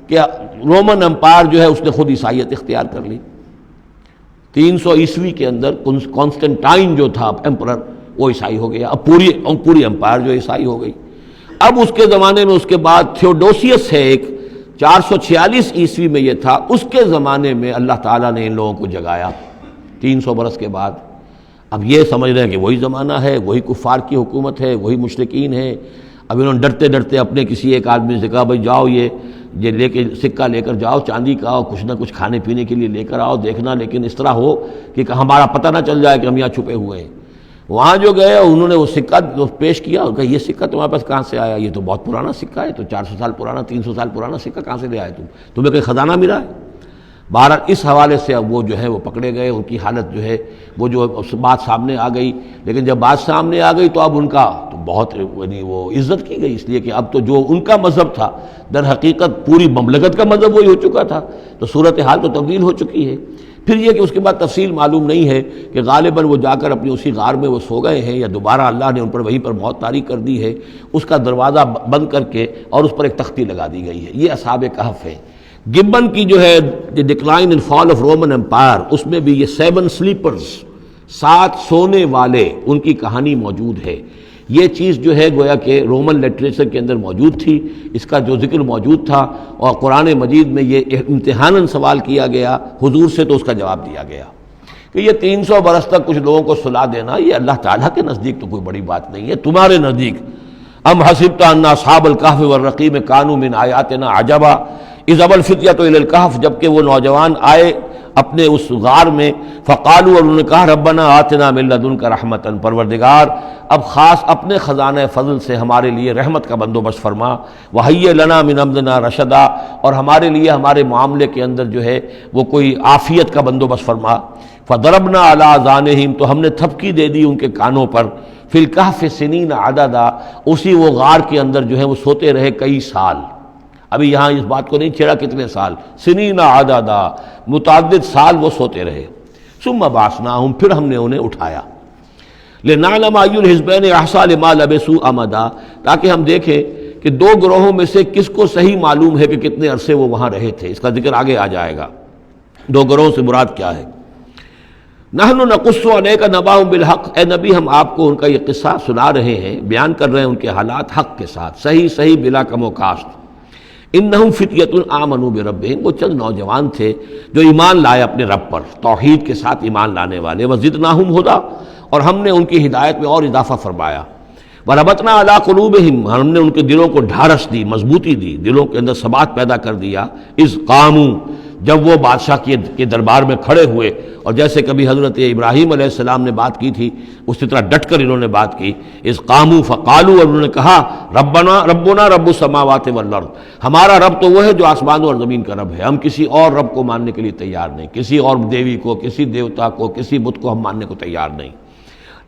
کہ رومن امپائر جو ہے اس نے خود عیسائیت اختیار کر لی۔ 300 عیسوی کے اندر کانسٹنٹائن جو تھا ایمپرر، وہ عیسائی ہو گیا، اب پوری امپائر جو عیسائی ہو گئی۔ اب اس کے زمانے میں اس کے بعد تھیوڈوسیس ہے ایک، 446 عیسوی میں یہ تھا، اس کے زمانے میں اللہ تعالیٰ نے ان لوگوں کو جگایا 300 برس کے بعد۔ اب یہ سمجھ رہے ہیں کہ وہی زمانہ ہے، وہی کفار کی حکومت ہے، وہی مشرکین ہے۔ اب انہوں نے ڈرتے ڈرتے اپنے کسی ایک آدمی سے کہا، بھائی جاؤ یہ لے کے سکہ لے کر جاؤ چاندی کا، اور کچھ نہ کچھ کھانے پینے کے لیے لے کر آؤ، دیکھنا لیکن اس طرح ہو کہ ہمارا پتہ نہ چل جائے کہ ہم یہاں چھپے ہوئے ہیں۔ وہاں جو گئے انہوں نے وہ سکہ پیش کیا، اور کہا یہ سکہ تمہارے پاس کہاں سے آیا؟ یہ تو بہت پرانا سکہ ہے، تو 400 سال پرانا، 300 سال پرانا سکہ کہاں سے لے آئے تمہیں کوئی خزانہ ملا ہے؟ بہرحال اس حوالے سے اب وہ جو ہے وہ پکڑے گئے، ان کی حالت جو ہے وہ جو بات سامنے آ گئی، لیکن جب بات سامنے آ گئی تو اب ان کا تو بہت یعنی وہ عزت کی گئی، اس لیے کہ اب تو جو ان کا مذہب تھا در حقیقت پوری مملکت کا مذہب وہی ہو چکا تھا، تو صورتحال تو تبدیل ہو چکی ہے۔ پھر یہ کہ اس کے بعد تفصیل معلوم نہیں ہے کہ غالباً وہ جا کر اپنی اسی غار میں وہ سو گئے ہیں یا دوبارہ اللہ نے ان پر وہیں پر موت طاری کر دی ہے، اس کا دروازہ بند کر کے اور اس پر ایک تختی لگا دی گئی ہے۔ یہ اصحاب کہف ہے۔ گبن کی جو ہے decline and fall of Roman empire, اس میں بھی یہ 7 سلیپرز، 7 سونے والے، ان کی کہانی موجود ہے۔ یہ چیز جو ہے گویا کہ رومن لٹریچر کے اندر موجود تھی، اس کا جو ذکر موجود تھا، اور قرآن مجید میں یہ امتحاناً سوال کیا گیا حضور سے، تو اس کا جواب دیا گیا کہ یہ 300 برس تک کچھ لوگوں کو سلا دینا، یہ اللہ تعالیٰ کے نزدیک تو کوئی بڑی بات نہیں ہے، تمہارے نزدیک ام حسبت ان اصحاب الکہف والرقیم کانوا من آیاتنا عجبا اذ ابى الفتية الى الکہف، جبکہ وہ نوجوان آئے اپنے اس غار میں، فقالوا، اور انہوں نے کہا ربنا آتنا من لدنک رحمتا، پروردگار اب خاص اپنے خزانہ فضل سے ہمارے لیے رحمت کا بندوبست فرما، وہیئ لنا من امرنا رشدا، اور ہمارے لیے ہمارے معاملے کے اندر جو ہے وہ کوئی عافیت کا بندوبست فرما، فضربنا علی آذانہم، تو ہم نے تھپکی دے دی ان کے کانوں پر، فی الکہف سنین عددا، اسی وہ غار کے اندر جو ہے وہ سوتے رہے کئی سال۔ ابھی یہاں اس بات کو نہیں چھیڑا کتنے سال، سنین عددا، متعدد سال وہ سوتے رہے۔ ثم بعثناہم، پھر ہم نے انہیں اٹھایا، لنعلم ای الحزبین احصیٰ لما لبثوا امدا، تاکہ ہم دیکھیں کہ 2 گروہوں میں سے کس کو صحیح معلوم ہے کہ کتنے عرصے وہ وہاں رہے تھے۔ اس کا ذکر آگے آ جائے گا 2 گروہوں سے مراد کیا ہے۔ نحن نقص علیک نبأہم بالحق، اے نبی ہم آپ کو ان کا یہ قصہ سنا رہے ہیں، بیان کر رہے ہیں ان کے حالات حق کے ساتھ، صحیح بلا کم و کاسٹ۔ انہم فتیۃ آمنوا بربہم، وہ چند نوجوان تھے جو ایمان لائے اپنے رب پر، توحید کے ساتھ ایمان لانے والے، وزدناہم ہدی، اور ہم نے ان کی ہدایت میں اور اضافہ فرمایا، وربطنا علی قلوبہم، ہم نے ان کے دلوں کو ڈھارس دی، مضبوطی دی، دلوں کے اندر ثبات پیدا کر دیا، اذ قاموا، جب وہ بادشاہ کے دربار میں کھڑے ہوئے، اور جیسے کبھی حضرت ابراہیم علیہ السلام نے بات کی تھی اسی طرح ڈٹ کر انہوں نے بات کی، اذ قاموا فقالوا، اور انہوں نے کہا ربنا رب السماوات والارض، ہمارا رب تو وہ ہے جو آسمانوں اور زمین کا رب ہے، ہم کسی اور رب کو ماننے کے لیے تیار نہیں، کسی اور دیوی کو، کسی دیوتا کو، کسی بت کو ہم ماننے کو تیار نہیں۔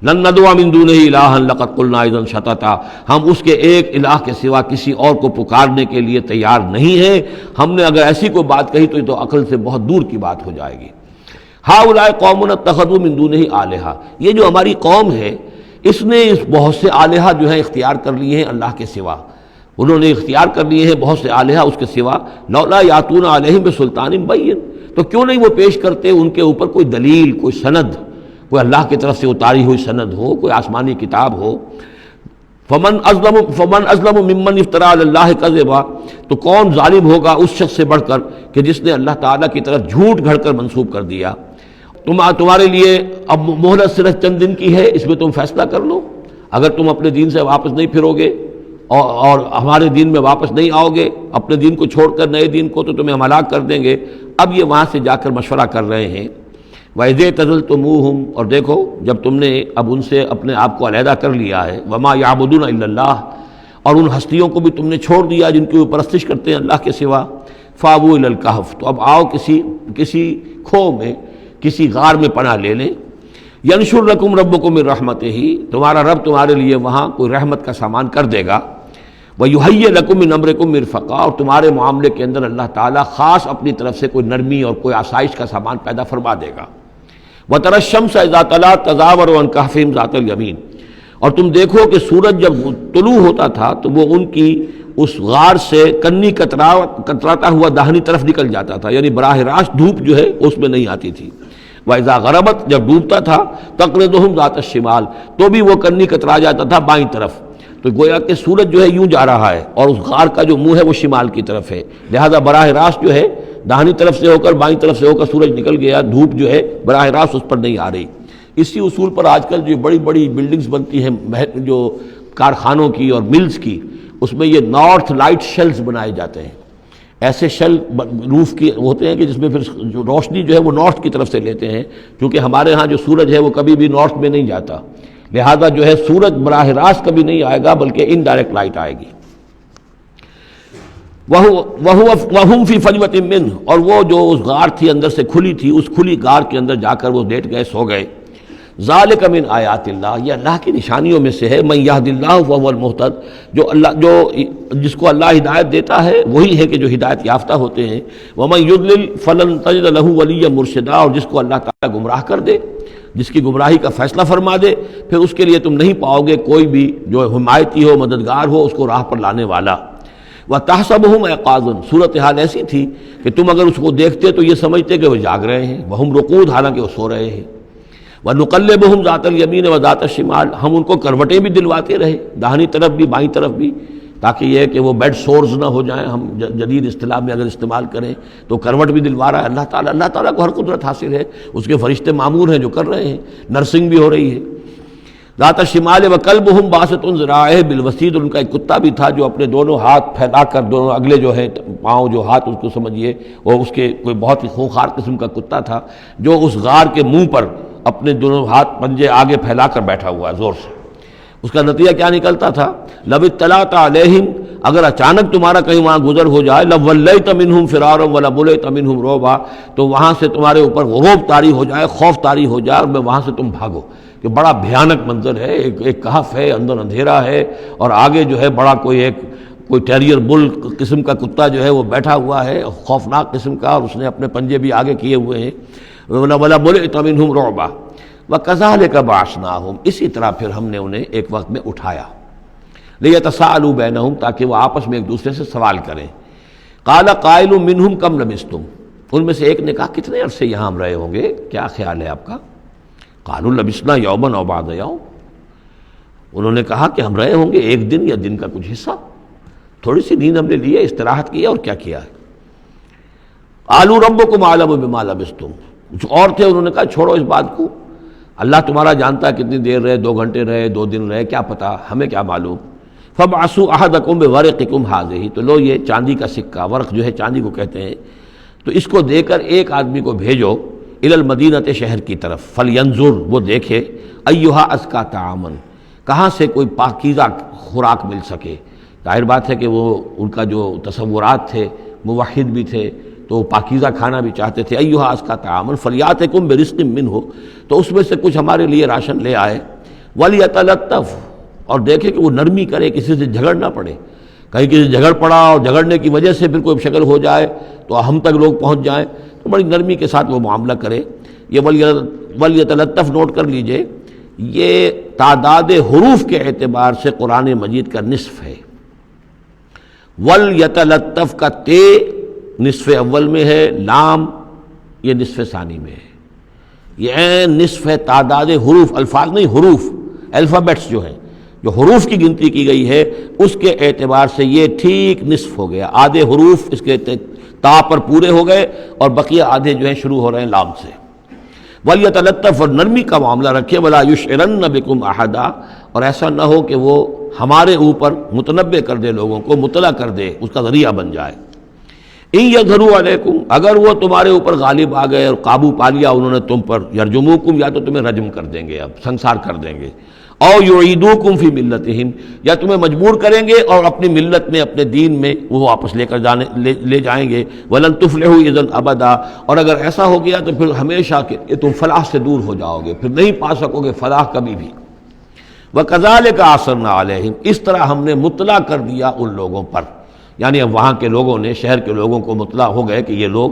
لن ندعو من دونہ الہا لقد قلنا اذا شططا، ہم اس کے ایک الہ کے سوا کسی اور کو پکارنے کے لیے تیار نہیں ہیں، ہم نے اگر ایسی کوئی بات کہی تو یہ تو عقل سے بہت دور کی بات ہو جائے گی۔ ہؤلاء قوم اتخذوا من دونہ آلہہ، یہ جو ہماری قوم ہے اس نے اس بہت سے آلہہ جو ہیں اختیار کر لیے ہیں اللہ کے سوا، انہوں نے اختیار کر لیے ہیں بہت سے آلہہ اس کے سوا، لولا یاتون علیہم بسلطان بین، تو کیوں نہیں وہ پیش کرتے ان کے اوپر کوئی دلیل، کوئی سند، کوئی اللہ کی طرف سے اتاری ہوئی سند ہو، کوئی آسمانی کتاب ہو۔ فمن ازلم ممن افترى علی اللہ کذبا، تو کون ظالم ہوگا اس شخص سے بڑھ کر کہ جس نے اللہ تعالیٰ کی طرف جھوٹ گھڑ کر منسوب کر دیا۔ تمہارے لیے اب مہلت صرف چند دن کی ہے، اس میں تم فیصلہ کر لو، اگر تم اپنے دین سے واپس نہیں پھرو گے اور ہمارے دین میں واپس نہیں آؤ گے، اپنے دین کو چھوڑ کر نئے دین کو، تو تمہیں ہم ہلاک کر دیں گے۔ اب یہ وہاں سے جا کر مشورہ کر رہے ہیں، وَإِذْ اعْتَزَلْتُمُوهُمْ، اور دیکھو جب تم نے اب ان سے اپنے آپ کو علیحدہ کر لیا ہے، وَمَا يَعْبُدُونَ إِلَّا اللَّهَ، اور ان ہستیوں کو بھی تم نے چھوڑ دیا جن کی وہ پرستش کرتے ہیں اللہ کے سوا، فَآوُوا إِلَى الْكَهْفِ، تو اب آؤ کسی کھو میں، کسی غار میں پناہ لے لیں، يَنشُرْ لَكُمْ رَبُّكُم مِّن رَحْمَتِهِ، تمہارا رب تمہارے لیے وہاں کوئی رحمت کا سامان کر دے گا، وَيُهَيِّئْ لَكُم مِّنْ أَمْرِكُم مِّرْفَقًا، اور تمہارے معاملے کے اندر اللہ تعالیٰ خاص اپنی طرف سے کوئی نرمی اور کوئی آسائش کا سامان پیدا فرما دے گا۔ وَتَرَى الشَّمْسَ إِذَا طَلَعَت تَزَاوَرُ عَنْ كَهْفِهِمْ ذَاتَ الْيَمِينِ، اور تم دیکھو کہ سورج جب طلوع ہوتا تھا تو وہ ان کی اس غار سے کنی کتراتا ہوا داہنی طرف نکل جاتا تھا، یعنی براہ راست دھوپ جو ہے اس میں نہیں آتی تھی۔ وَإِذَا غَرَبَتْ، جب ڈوبتا تھا، تَقْرِضُهُمْ ذَاتَ الشِّمَالِ، تو بھی وہ کنی کترا جاتا تھا بائیں طرف، تو گویا کہ سورج جو ہے یوں جا رہا ہے اور اس غار کا جو منہ ہے وہ شمال کی طرف ہے، لہذا براہ راست جو ہے داہنی طرف سے ہو کر بائیں طرف سے ہو کر سورج نکل گیا، دھوپ جو ہے براہ راست اس پر نہیں آ رہی۔ اسی اصول پر آج کل جو بڑی بڑی بلڈنگز بنتی ہیں جو کارخانوں کی اور ملز کی، اس میں یہ نارتھ لائٹ شیلز بنائے جاتے ہیں، ایسے شیل روف کی ہوتے ہیں کہ جس میں پھر جو روشنی جو ہے وہ نارتھ کی طرف سے لیتے ہیں، کیونکہ ہمارے ہاں جو سورج ہے وہ کبھی بھی نارتھ میں نہیں جاتا، لہذا جو ہے سورج براہ راست کبھی نہیں آئے گا بلکہ انڈائریکٹ لائٹ آئے گی۔ وَهُمْ فِي فَجْوَةٍ مِّنْهُ، اور وہ جو اس غار تھی اندر سے کھلی تھی، اس کھلی غار کے اندر جا کر وہ لیٹ گئے، سو گئے۔ ذالک من آیات اللہ، یہ اللہ کی نشانیوں میں سے ہے، من یہد اللہ فہو المہتد، جس کو اللہ ہدایت دیتا ہے وہی ہے کہ جو ہدایت یافتہ ہوتے ہیں، ومن یضلل فلن تجد لہ ولیا مرشدا، اور جس کو اللہ تعالیٰ گمراہ کر دے، جس کی گمراہی کا فیصلہ فرما دے، پھر اس کے لیے تم نہیں پاؤ گے کوئی بھی جو حمایتی ہو، مددگار ہو، اس کو راہ پر لانے والا۔ وَتَحْسَبُهُمْ أَيْقَاظًا، صورتحال ایسی تھی کہ تم اگر اس کو دیکھتے تو یہ سمجھتے کہ وہ جاگ رہے ہیں، وَهُمْ رُقُودٌ، حالانکہ وہ سو رہے ہیں۔ وَنُقَلِّبُهُمْ ذَاتَ الْيَمِينِ وَذَاتَ الشِّمَالِ، ہم ان کو کروٹیں بھی دلواتے رہے، داہنی طرف بھی بائیں طرف بھی، تاکہ یہ کہ وہ بیڈ سورز نہ ہو جائیں، ہم جدید اصطلاح میں اگر استعمال کریں تو کروٹ بھی دلوا رہا ہے اللہ تعالیٰ۔ اللہ تعالیٰ کو ہر قدرت حاصل ہے، اس کے فرشتے معمور ہیں جو کر رہے ہیں، نرسنگ بھی ہو رہی ہے۔ ذات الشمال وکلبہم باسط ذراعہ بالوسید، ان کا ایک کتا بھی تھا جو اپنے دونوں ہاتھ پھیلا کر، دونوں اگلے جو ہیں پاؤں جو ہاتھ اس کو سمجھیے، وہ اس کے کوئی بہت ہی خونخوار قسم کا کتا تھا جو اس غار کے منہ پر اپنے دونوں ہاتھ پنجے آگے پھیلا کر بیٹھا ہوا ہے زور سے۔ اس کا نتیجہ کیا نکلتا تھا؟ لو اطلعت علیہم، اگر اچانک تمہارا کہیں وہاں گزر ہو جائے، لولیت منہم فرارا ولملیت منہم رعبا، تو وہاں سے تمہارے اوپر غروب طاری ہو جائے، خوف طاری ہو جائے، اور میں وہاں سے تم بھاگو، کہ بڑا بھیانک منظر ہے، ایک کہف ہے، اندر اندھیرا ہے، اور آگے جو ہے بڑا کوئی ٹیریئر بل قسم کا کتا جو ہے وہ بیٹھا ہوا ہے، خوفناک قسم کا، اور اس نے اپنے پنجے بھی آگے کیے ہوئے ہیں۔ وَلَمُلِئْتَ مِنْهُمْ رُعْبًا وَكَذَلِكَ بَعَثْنَاهُمْ، اسی طرح پھر ہم نے انہیں ایک وقت میں اٹھایا، لِيَتَسَاءَلُوا بَيْنَهُمْ، تاکہ وہ آپس میں ایک دوسرے سے سوال کریں۔ قَالَ قَائِلٌ مِّنْهُمْ كَمْ لَبِثْتُمْ، ان میں سے ایک نے کہا کتنے عرصے یہاں ہم رہے ہوں گے، کیا خیال ہے آپ کا؟ قَالُوا لَبِثْنَا يَوْمًا أَوْ بَعْضَ يَوْمٍ، انہوں نے کہا کہ ہم رہے ہوں گے ایک دن یا دن کا کچھ حصہ، تھوڑی سی نیند ہم نے لی ہے، استراحت کی ہے، اور کیا کیا ہے۔ قَالُوا رَبُّكُمْ أَعْلَمُ بِمَا لَبِثْتُمْ، کچھ اور تھے، انہوں نے کہا چھوڑو اس بات کو، اللہ تمہارا جانتا ہے کتنی دیر رہے، 2 گھنٹے رہے، 2 دن رہے، کیا پتہ، ہمیں کیا معلوم۔ فَابْعَثُوا أَحَدَكُمْ بِوَرِقِكُمْ هَٰذِهِ، تو لو یہ چاندی کا سکہ، ورق جو ہے چاندی کو کہتے ہیں، تو اس کو دے کر ایک آدمی کو بھیجو الی المدینۃ، شہر کی طرف، فَلْيَنظُرْ، وہ دیکھے، أَيُّهَا أَزْكَىٰ طَعَامًا، کہاں سے کوئی پاکیزہ خوراک مل سکے۔ ظاہر بات ہے کہ وہ ان کا جو تصورات تھے، موحد بھی تھے تو وہ پاکیزہ کھانا بھی چاہتے تھے۔ أَيُّهَا أَزْكَىٰ طَعَامًا فَلْيَأْتِكُم بِرِزْقٍ مِّنْهُ، تو اس میں سے کچھ ہمارے لیے راشن لے آئے۔ وَلْيَتَلَطَّفْ، اور دیکھے کہ وہ نرمی کرے، کسی سے جھگڑ نہ پڑے، کہیں کسی سے جھگڑ پڑا اور جھگڑنے کی وجہ سے پھر کوئی شکل ہو جائے تو ہم تک لوگ پہنچ جائیں، تو بڑی نرمی کے ساتھ وہ معاملہ کرے۔ یہ ولیتلطف نوٹ کر لیجئے، یہ تعداد حروف کے اعتبار سے قرآن مجید کا نصف ہے۔ ولیتلطف کا تے نصف اول میں ہے، لام یہ نصف ثانی میں ہے، یہ نصف ہے تعداد حروف، الفاظ نہیں، حروف، الفابیٹس جو ہیں، جو حروف کی گنتی کی گئی ہے اس کے اعتبار سے یہ ٹھیک نصف ہو گیا، آدھے حروف اس کے تا پر پورے ہو گئے اور بقیہ آدھے جو ہیں شروع ہو رہے ہیں لام سے۔ وَلْيَتَلَطَّفْ، اور نرمی کا معاملہ رکھے، وَلَا يُشْعِرَنَّ بِكُمْ أَحَدًا، اور ایسا نہ ہو کہ وہ ہمارے اوپر متنبع کر دے، لوگوں کو مطلع کر دے، اس کا ذریعہ بن جائے۔ إِن يَظْهَرُوا عَلَيْكُمْ، اگر وہ تمہارے اوپر غالب آ گئے اور قابو پا لیا انہوں نے تم پر، يَرْجُمُوكُمْ، یا تو تمہیں رجم کر دیں گے، اب سنسار کر دیں گے، او یعیدوکم فی ملتہم، یا تمہیں مجبور کریں گے اور اپنی ملت میں، اپنے دین میں وہ واپس لے جائیں گے۔ ولن تفلحوا اذا ابدا، اور اگر ایسا ہو گیا تو پھر ہمیشہ کہ تم فلاح سے دور ہو جاؤ گے، پھر نہیں پا سکو گے فلاح کبھی بھی۔ وکذالک اثرنا علیہم، اس طرح ہم نے مطلع کر دیا ان لوگوں پر، یعنی اب وہاں کے لوگوں نے، شہر کے لوگوں کو مطلع ہو گئے کہ یہ لوگ،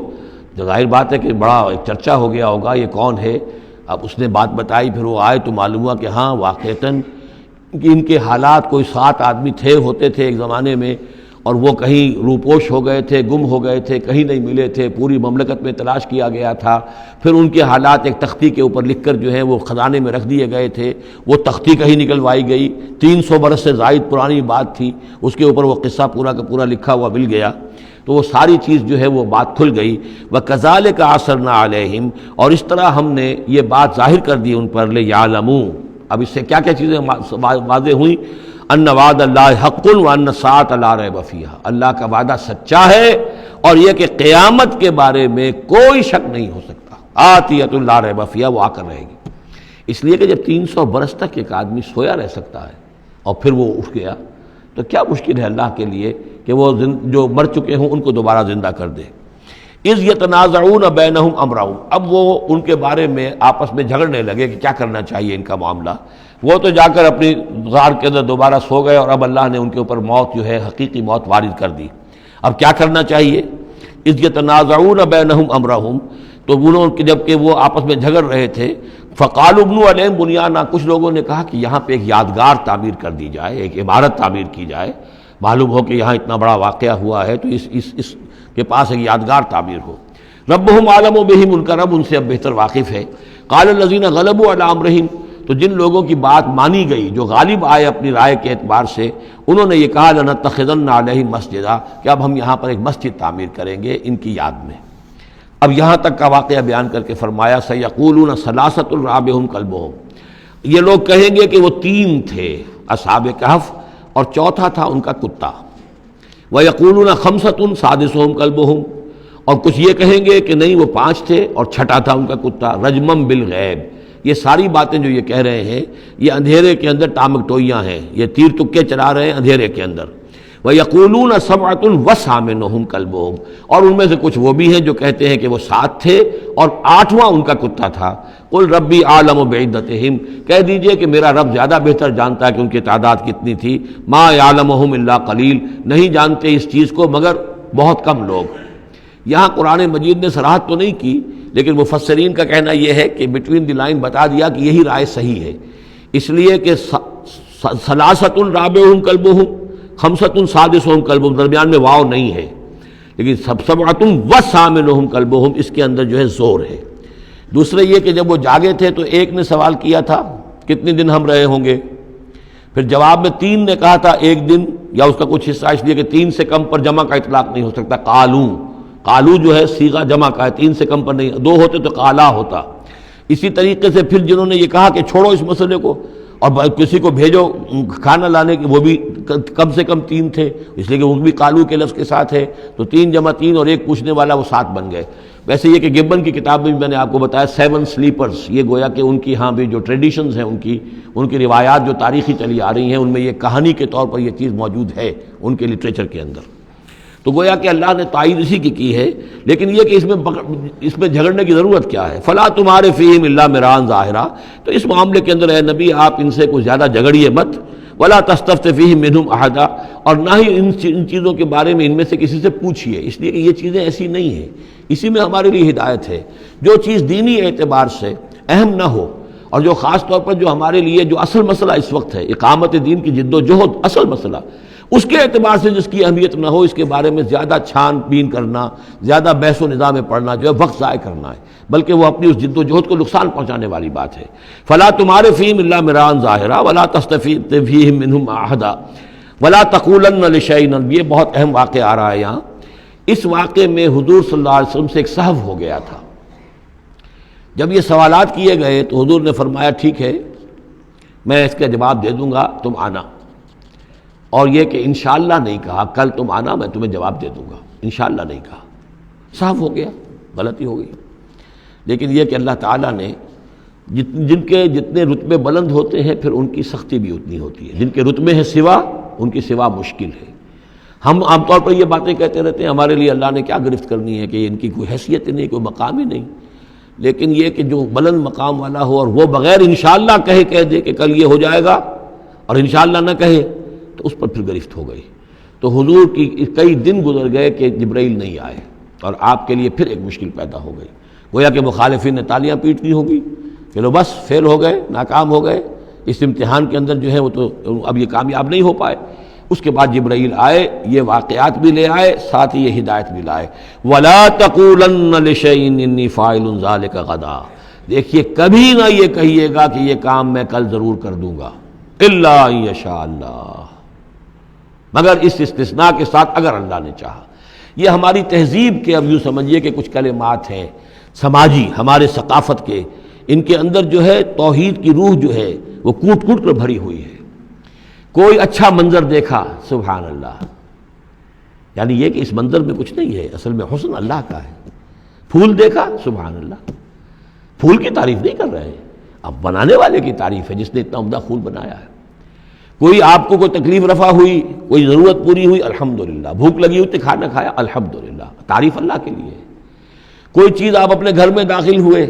ظاہر بات ہے کہ بڑا ایک چرچا ہو گیا ہوگا یہ کون ہے۔ اب اس نے بات بتائی، پھر وہ آئے تو معلوم ہوا کہ ہاں واقعتاً کہ ان کے حالات، کوئی 7 آدمی ہوتے تھے ایک زمانے میں، اور وہ کہیں روپوش ہو گئے تھے، گم ہو گئے تھے، کہیں نہیں ملے تھے، پوری مملکت میں تلاش کیا گیا تھا، پھر ان کے حالات ایک تختی کے اوپر لکھ کر جو ہے وہ خزانے میں رکھ دیے گئے تھے، وہ تختی کہیں نکلوائی گئی، 300 برس سے زائد پرانی بات تھی، اس کے اوپر وہ قصہ پورا کا پورا لکھا ہوا مل گیا، تو وہ ساری چیز جو ہے وہ بات کھل گئی۔ وَكَذَلِكَ عَثَرْنَا عَلَيْهِمْ، اور اس طرح ہم نے یہ بات ظاہر کر دی ان پر، لِيَعْلَمُوا، اب اس سے کیا کیا چیزیں واضح ہوئیں؟ ان وعد اللہ حق وان الساعۃ لا ریب فیہا، اللہ کا وعدہ سچا ہے اور یہ کہ قیامت کے بارے میں کوئی شک نہیں ہو سکتا، آتیۃ لا ریب فیہا، وہ آ کر رہے گی۔ اس لیے کہ جب 300 برس تک ایک آدمی سویا رہ سکتا ہے اور پھر وہ اٹھ گیا تو کیا مشکل ہے اللہ کے لیے کہ وہ جو مر چکے ہوں ان کو دوبارہ زندہ کر دے۔ اذ یتنازعون بینہم امرہم، اب وہ ان کے بارے میں آپس میں جھگڑنے لگے کہ کیا کرنا چاہیے ان کا معاملہ۔ وہ تو جا کر اپنی غار کے اندر دوبارہ سو گئے، اور اب اللہ نے ان کے اوپر موت جو ہے حقیقی موت وارد کر دی۔ اب کیا کرنا چاہیے؟ اذ یتنازعون بینہم امرہم، تو انہوں جب کہ وہ آپس میں جھگڑ رہے تھے، فقالوا ابنوا علیہم بنیانا، کچھ لوگوں نے کہا کہ یہاں پہ ایک یادگار تعمیر کر دی جائے، ایک عمارت تعمیر کی جائے، معلوم ہو کہ یہاں اتنا بڑا واقعہ ہوا ہے تو اس کے پاس ایک یادگار تعمیر ہو۔ ربہم اعلم بہم، ان کا رب ان سے اب بہتر واقف ہے۔ قال الذین غلبوا علی امرہم، تو جن لوگوں کی بات مانی گئی، جو غالب آئے اپنی رائے کے اعتبار سے، انہوں نے یہ کہا لنتخذن علیہم مسجدا، کہ اب ہم یہاں پر ایک مسجد تعمیر کریں گے ان کی یاد میں۔ اب یہاں تک کا واقعہ بیان کر کے فرمایا سیقولون ثلاثۃ رابعہم کلبہم، یہ لوگ کہیں گے کہ وہ 3 تھے اصحاب کہف اور چوتھا تھا ان کا کتا۔ ویقولون خمسۃ سادسہم کلبہم، اور کچھ یہ کہیں گے کہ نہیں وہ 5 تھے اور چھٹا تھا ان کا کتا، رجمم بالغیب۔ یہ ساری باتیں جو یہ کہہ رہے ہیں یہ اندھیرے کے اندر ٹامک ٹوئیاں ہیں، یہ تیر تکے چلا رہے ہیں اندھیرے کے اندر۔ وَيَقُولُونَ سَبْعَةٌ وَثَامِنُهُمْ كَلْبُهُمْ، اور ان میں سے کچھ وہ بھی ہیں جو کہتے ہیں کہ وہ 7 تھے اور 8واں ان کا کتا تھا۔ قُلْ رَبِّي أَعْلَمُ بِعِدَّتِهِمْ، کہہ دیجئے کہ میرا رب زیادہ بہتر جانتا ہے کہ ان کی تعداد کتنی تھی۔ مَا يَعْلَمُهُمْ إِلَّا قَلِيلٌ، نہیں جانتے اس چیز کو مگر بہت کم لوگ۔ یہاں قرآن مجید نے صراحت تو نہیں کی، لیکن مفسرین کا کہنا یہ ہے کہ بٹوین دی لائن بتا دیا کہ یہی رائے صحیح ہے، اس لیے کہ ثلاثۃ رابعہم کلبہم، خمسۃ سادسہم کلبہم، درمیان میں واو نہیں ہے، لیکن سبعۃ وثامنہم کلبہم اس کے اندر جو ہے زور ہے۔ دوسرے یہ کہ جب وہ جاگے تھے تو ایک نے سوال کیا تھا کتنے دن ہم رہے ہوں گے، پھر جواب میں 3 نے کہا تھا 1 دن، یا اس کا کچھ حصہ، اس لیے کہ 3 سے کم پر جمع کا اطلاق نہیں ہو سکتا۔ قالو جو ہے صیغہ جمع کا ہے، 3 سے کم پر نہیں، 2 ہوتے تو قالا ہوتا۔ اسی طریقے سے پھر جنہوں نے یہ کہا کہ چھوڑو اس مسئلے کو اور کسی کو بھیجو کھانا لانے کے، وہ بھی کم سے کم 3 تھے، اس لیے کہ وہ بھی قالو کے لفظ کے ساتھ ہے، تو 3 جمع 3 اور ایک پوچھنے والا، وہ 7 بن گئے۔ ویسے یہ کہ گبن کی کتاب میں بھی میں نے آپ کو بتایا 7 سلیپرز، یہ گویا کہ ان کی ہاں بھی جو ٹریڈیشنز ہیں ان کی روایات جو تاریخی چلی آ رہی ہیں، ان میں یہ کہانی کے طور پر یہ چیز موجود ہے ان کے لٹریچر کے اندر۔ تو گویا کہ اللہ نے تائید اسی کی ہے، لیکن یہ کہ اس میں جھگڑنے کی ضرورت کیا ہے؟ فلا تمہارے فیہم الا مران ظاہرا، تو اس معاملے کے اندر اے نبی آپ ان سے کچھ زیادہ جھگڑیے مت۔ ولا تستفت فیہم منہم احدا، اور نہ ہی ان چیزوں کے بارے میں ان میں سے کسی سے پوچھیے، اس لیے کہ یہ چیزیں ایسی نہیں ہیں، اسی میں ہمارے لیے ہدایت ہے۔ جو چیز دینی اعتبار سے اہم نہ ہو، اور جو خاص طور پر جو ہمارے لیے جو اصل مسئلہ اس وقت ہے، اقامت دین کی جد و جہد اصل مسئلہ، اس کے اعتبار سے جس کی اہمیت نہ ہو، اس کے بارے میں زیادہ چھان بین کرنا، زیادہ بحث و نظام میں پڑھنا جو ہے وقت ضائع کرنا ہے، بلکہ وہ اپنی اس جد و جہد کو نقصان پہنچانے والی بات ہے۔ فلا تمہارے فیہم الا مران ظاہرا ولا تستفت فیہم منہم احدا ولا تقولن لشیء، یہ بہت اہم واقعہ آ رہا ہے یہاں۔ اس واقعے میں حضور صلی اللہ علیہ وسلم سے ایک سہو ہو گیا تھا۔ جب یہ سوالات کیے گئے تو حضور نے فرمایا ٹھیک ہے میں اس کا جواب دے دوں گا، تم آنا۔ اور یہ کہ انشاءاللہ نہیں کہا، کل تم آنا میں تمہیں جواب دے دوں گا، انشاءاللہ نہیں کہا، صاف ہو گیا، غلطی ہو گئی۔ لیکن یہ کہ اللہ تعالیٰ نے جن کے جتنے رتبے بلند ہوتے ہیں پھر ان کی سختی بھی اتنی ہوتی ہے، جن کے رتبے ہیں سوا ان کی سوا مشکل ہے۔ ہم عام طور پر یہ باتیں کہتے رہتے ہیں ہمارے لیے اللہ نے کیا گرفت کرنی ہے کہ ان کی کوئی حیثیت ہی نہیں، کوئی مقام ہی نہیں، لیکن یہ کہ جو بلند مقام والا ہو اور وہ بغیر انشاءاللہ کہہ دے کہ کل یہ ہو جائے گا اور انشاءاللہ نہ کہے تو اس پر پھر گرفت ہو گئی۔ تو حضور کی کئی دن گزر گئے کہ جبرائیل نہیں آئے، اور آپ کے لیے پھر ایک مشکل پیدا ہو گئی، گویا کہ مخالفین نے تالیاں پیٹنی ہوگی کہ لو بس فیل ہو گئے، ناکام ہو گئے اس امتحان کے اندر، جو ہے وہ تو اب یہ کامیاب نہیں ہو پائے۔ اس کے بعد جبرائیل آئے، یہ واقعات بھی لے آئے، ساتھ ہی یہ ہدایت بھی لائے۔ وَلَا تَقُولَنَّ لِشَيْءٍ إِنِّي فَاعِلٌ ذَلِكَ غَدًا، دیکھیے کبھی نہ یہ کہیے گا کہ یہ کام میں کل ضرور کر دوں گا، إِلَّا أَن يَشَاءَ اللَّهُ، مگر اس استثناء کے ساتھ اگر اللہ نے چاہا۔ یہ ہماری تہذیب کے اب یوں سمجھیے کہ کچھ کلمات ہیں سماجی، ہمارے ثقافت کے، ان کے اندر جو ہے توحید کی روح جو ہے وہ کوٹ کوٹ کر بھری ہوئی ہے۔ کوئی اچھا منظر دیکھا، سبحان اللہ، یعنی یہ کہ اس منظر میں کچھ نہیں ہے، اصل میں حسن اللہ کا ہے۔ پھول دیکھا، سبحان اللہ، پھول کی تعریف نہیں کر رہے ہیں، اب بنانے والے کی تعریف ہے جس نے اتنا عمدہ پھول بنایا ہے۔ کوئی آپ کو کوئی تکلیف رفع ہوئی، کوئی ضرورت پوری ہوئی، الحمدللہ، بھوک لگی ہوئی تو کھانا کھایا، الحمدللہ، تعریف اللہ کے لیے۔ کوئی چیز آپ اپنے گھر میں داخل ہوئے،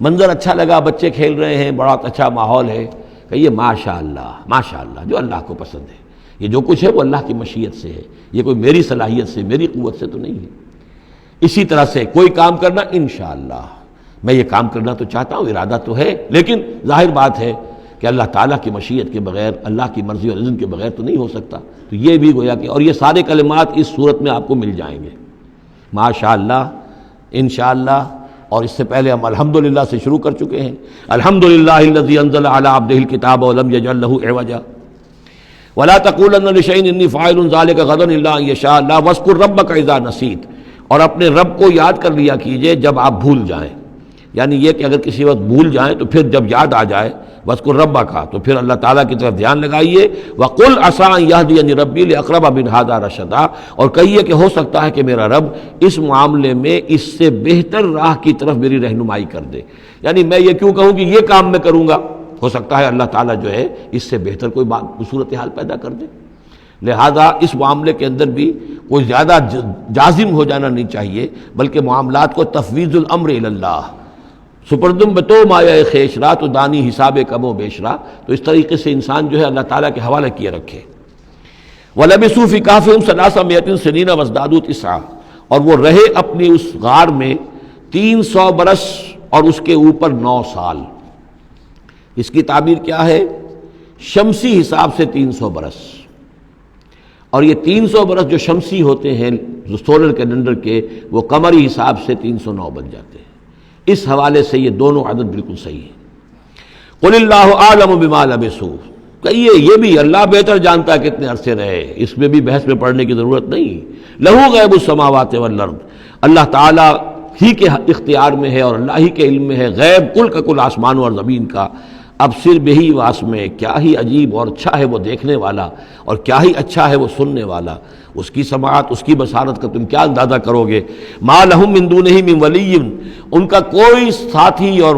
منظر اچھا لگا، بچے کھیل رہے ہیں، بڑا اچھا ماحول ہے، کہیے ماشاء اللہ، جو اللہ کو پسند ہے، یہ جو کچھ ہے وہ اللہ کی مشیت سے ہے، یہ کوئی میری صلاحیت سے، میری قوت سے تو نہیں ہے۔ اسی طرح سے کوئی کام کرنا، انشاءاللہ میں یہ کام کرنا تو چاہتا ہوں، ارادہ تو ہے، لیکن ظاہر بات ہے کہ اللہ تعالیٰ کی مشیت کے بغیر، اللہ کی مرضی اور اذن کے بغیر تو نہیں ہو سکتا۔ تو یہ بھی گویا کہ، اور یہ سارے کلمات اس صورت میں آپ کو مل جائیں گے، ماشاءاللہ، انشاءاللہ، اور اس سے پہلے ہم الحمدللہ سے شروع کر چکے ہیں۔ الحمدللہ الذی انزل علی عبدہ الکتاب ولم یجعل لہ عوجا ولا تقولن لشیء انی فاعل ذلک غدا الا ان یشاء اللہ واذکر ربک اذا نسیت، اور اپنے رب کو یاد کر لیا کیجئے جب آپ بھول جائیں، یعنی یہ کہ اگر کسی وقت بھول جائیں تو پھر جب یاد آ جائے وَاذْكُرْ رَبَّكَ، تو پھر اللہ تعالیٰ کی طرف دھیان لگائیے، وَقُلْ عَسَىٰ أَن يَهْدِيَنِ رَبِّي لِأَقْرَبَ مِنْ هَٰذَا رَشَدًا، اور کہیے کہ ہو سکتا ہے کہ میرا رب اس معاملے میں اس سے بہتر راہ کی طرف میری رہنمائی کر دے، یعنی میں یہ کیوں کہوں کہ یہ کام میں کروں گا، ہو سکتا ہے اللہ تعالیٰ جو ہے اس سے بہتر کوئی صورتحال پیدا کر دے۔ لہذا اس معاملے کے اندر بھی کوئی زیادہ جازم ہو جانا نہیں چاہیے، بلکہ معاملات کو تفویض الامر الی اللہ، سپردم بتو مایا خیش را تو دانی حساب کم و بیش را، تو اس طریقے سے انسان جو ہے اللہ تعالیٰ کے حوالے کیے رکھے۔ وَلَبِثُوا فِي كَهْفِهِمْ 300 سنین وازدادوا تسعا، اور وہ رہے اپنی اس غار میں 300 برس اور اس کے اوپر 9 سال۔ اس کی تعبیر کیا ہے؟ شمسی حساب سے 300 برس، اور یہ 300 برس جو شمسی ہوتے ہیں جو سولر کیلنڈر کے، وہ قمری حساب سے 309 بن جاتے ہیں۔ اس حوالے سے یہ دونوں عدد بالکل صحیح ہے۔ قل اللہ اعلم بما لبثوا، کہیے یہ بھی اللہ بہتر جانتا ہے کتنے عرصے رہے، اس میں بھی بحث میں پڑھنے کی ضرورت نہیں۔ لہو غیب السماوات والارض، اللہ تعالیٰ ہی کے اختیار میں ہے اور اللہ ہی کے علم میں ہے غیب کل کا کل آسمانوں اور زمین کا۔ اب صرف بہی واس میں، کیا ہی عجیب اور اچھا ہے وہ دیکھنے والا، اور کیا ہی اچھا ہے وہ سننے والا، اس کی سماعت، اس کی بصارت کا تم کیا اندازہ کرو گے۔ ما لہم من دونہ من ولی، ان کا کوئی ساتھی اور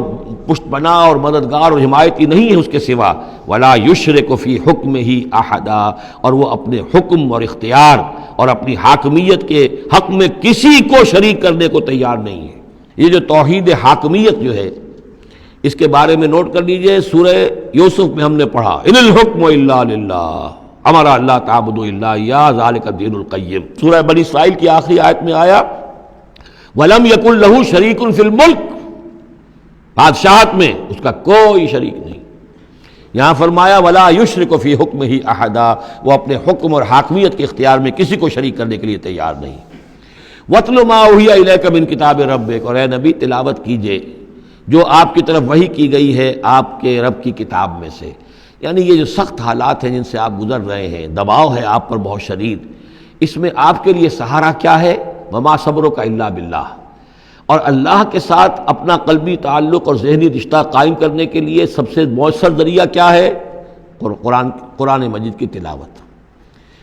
پشت پناہ اور مددگار اور حمایتی نہیں ہے اس کے سوا۔ ولا یشرک فی حکمہ احدا، اور وہ اپنے حکم اور اختیار اور اپنی حاکمیت کے حق میں کسی کو شریک کرنے کو تیار نہیں ہے۔ یہ جو توحید حاکمیت جو ہے، اس کے بارے میں نوٹ کر لیجئے، سورہ یوسف میں ہم نے پڑھا ان الحکم الا للہ امر اللہ تعبدوا الا ایاہ ذلک الدین القیم۔ سورہ بنی اسرائیل کی آخری آیت میں آیا ولم یکن لہ شریک فی الملک، بادشاہت میں اس کا کوئی شریک نہیں۔ یہاں فرمایا ولا یشرک فی حکمہ احدا، وہ اپنے حکم اور حاکمیت کے اختیار میں کسی کو شریک کرنے کے لیے تیار نہیں۔ وَاتْلُ مَا أُوحِیَ إِلَیکَ مِن کتاب ربک، اور اے نبی تلاوت کیجئے جو آپ کی طرف وحی کی گئی ہے آپ کے رب کی کتاب میں سے، یعنی یہ جو سخت حالات ہیں جن سے آپ گزر رہے ہیں، دباؤ ہے آپ پر بہت شدید، اس میں آپ کے لیے سہارا کیا ہے؟ وَمَا صَبْرُكَ إِلَّا بِاللَّهِ، اور اللہ کے ساتھ اپنا قلبی تعلق اور ذہنی رشتہ قائم کرنے کے لیے سب سے مؤثر ذریعہ کیا ہے؟ قرآن مجید کی تلاوت۔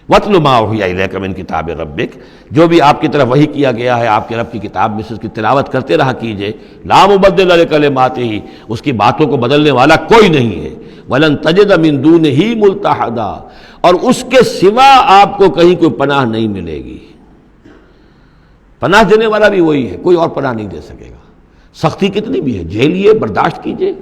وَاتْلُ مَا أُوحِیَ إِلَیکَ مِن کتاب ربک، جو بھی آپ کی طرف وحی کیا گیا ہے آپ کے رب کی کتاب میں سے، اس کی تلاوت کرتے رہا کیجئے۔ لا مبدل لکلماتہ، اس کی باتوں کو بدلنے والا کوئی نہیں ہے۔ وَلَن تَجِدَ مِن دُونِہ مُلْتَحَدًا، اور اس کے سوا آپ کو کہیں کوئی پناہ نہیں ملے گی۔ پناہ دینے والا بھی وہی ہے، کوئی اور پناہ نہیں دے سکے گا۔ سختی کتنی بھی ہے جھیلیے، برداشت کیجئے،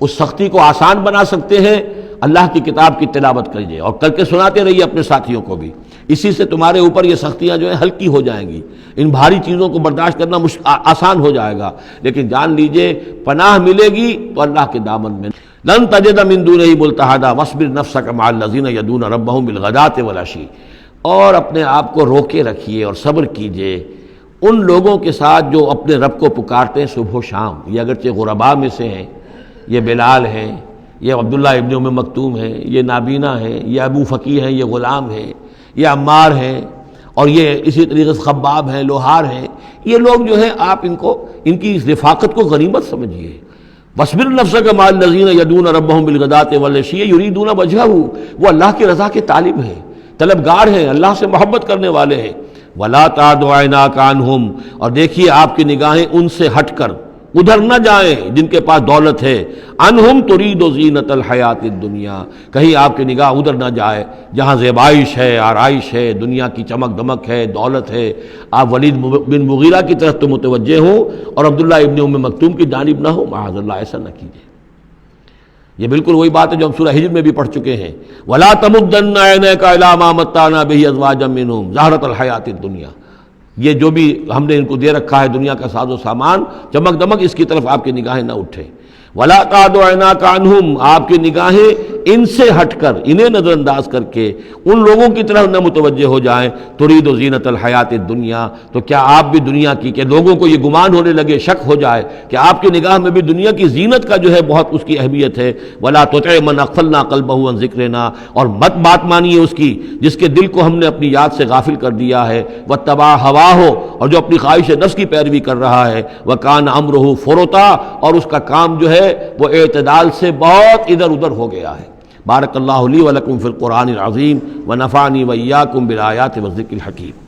اس سختی کو آسان بنا سکتے ہیں اللہ کی کتاب کی تلاوت کیجئے اور کر کے سناتے رہیے اپنے ساتھیوں کو بھی، اسی سے تمہارے اوپر یہ سختیاں جو ہیں ہلکی ہو جائیں گی، ان بھاری چیزوں کو برداشت کرنا آسان ہو جائے گا۔ لیکن جان لیجئے پناہ ملے گی تو اللہ کے دامن میں۔ لن تجد من دونہ ملتحدا واصبر نفسک مع الذین یدعون ربہم بالغداۃ والعشی، اور اپنے آپ کو روکے رکھیے اور صبر کیجئے ان لوگوں کے ساتھ جو اپنے رب کو پکارتے ہیں صبح و شام۔ یہ اگرچہ غرباء میں سے ہیں، یہ بلال ہیں، یہ عبداللہ ابن ام مکتوم ہیں، یہ نابینا ہیں، یہ ابو فقی ہیں، یہ غلام ہیں، یہ عمار ہیں، اور یہ اسی طریقے سے خباب ہیں، لوہار ہیں، یہ لوگ جو ہیں آپ ان کی اس رفاقت کو غنیمت سمجھیے۔ وَاصْبِرْ نَفْسَكَ مَعَ الَّذِينَ يَدْعُونَ رَبَّهُم بِالْغَدَاةِ وَالْعَشِيِّ يُرِيدُونَ وَجْهَهُ، وہ اللہ کی رضا کے طالب ہیں، طلبگار ہیں، اللہ سے محبت کرنے والے ہیں۔ وَلَا تَعْدُ عَيْنَاكَ عَنْهُمْ، اور دیکھیے آپ کی نگاہیں ان سے ہٹ کر، ادھر نہ جائیں جن کے پاس دولت ہے، انہم ترید زینت الحیات الدنیا، کہیں آپ کی نگاہ ادھر نہ جائے جہاں زیبائش ہے، آرائش ہے، دنیا کی چمک دمک ہے، دولت ہے، آپ ولید بن مغیرہ کی طرف تو متوجہ ہوں اور عبداللہ ابن ام مکتوم کی جانب نہ ہو، معاذ اللہ ایسا نہ کیجیے۔ یہ بالکل وہی بات ہے جو ہم سورہ ہجر میں بھی پڑھ چکے ہیں، وَلَا تَمُدَّنَّ عَيْنَيْكَ إِلَىٰ مَا مَتَّعْنَا بِهِ أَزْوَاجًا مِّنْهُمْ زَهْرَةَ الْحَيَاةِ الدُّنْيَا، یہ جو بھی ہم نے ان کو دے رکھا ہے دنیا کا ساز و سامان، چمک دمک، اس کی طرف آپ کی نگاہیں نہ اٹھیں۔ وَلَا تَعْدُ عَيْنَاكَ عَنْهُمْ، آپ کی نگاہیں ان سے ہٹ کر، انہیں نظر انداز کر کے ان لوگوں کی طرف نہ متوجہ ہو جائیں، ترید زینت الحیات الدنیا، تو کیا آپ بھی دنیا کی، کہ لوگوں کو یہ گمان ہونے لگے، شک ہو جائے کہ آپ کی نگاہ میں بھی دنیا کی زینت کا جو ہے بہت اس کی اہمیت ہے۔ وَلَا تُطِعْ مَنْ أَغْفَلْنَا قَلْبَهُ عَنْ ذِكْرِنَا، اور مت بات مانیے اس کی جس کے دل کو ہم نے اپنی یاد سے غافل کر دیا ہے، وَاتَّبَعَ هَوَاهُ، اور جو اپنی خواہش نفس کی پیروی کر رہا ہے، وَكَانَ أَمْرُهُ فُرُطًا، اور اس کا کام جو ہے وہ اعتدال سے بہت ادھر ادھر ہو گیا ہے۔ بارک اللہ لی ولکم فی القرآن العظیم ونفعنی وإیاکم بالآیات والذکر الحکیم۔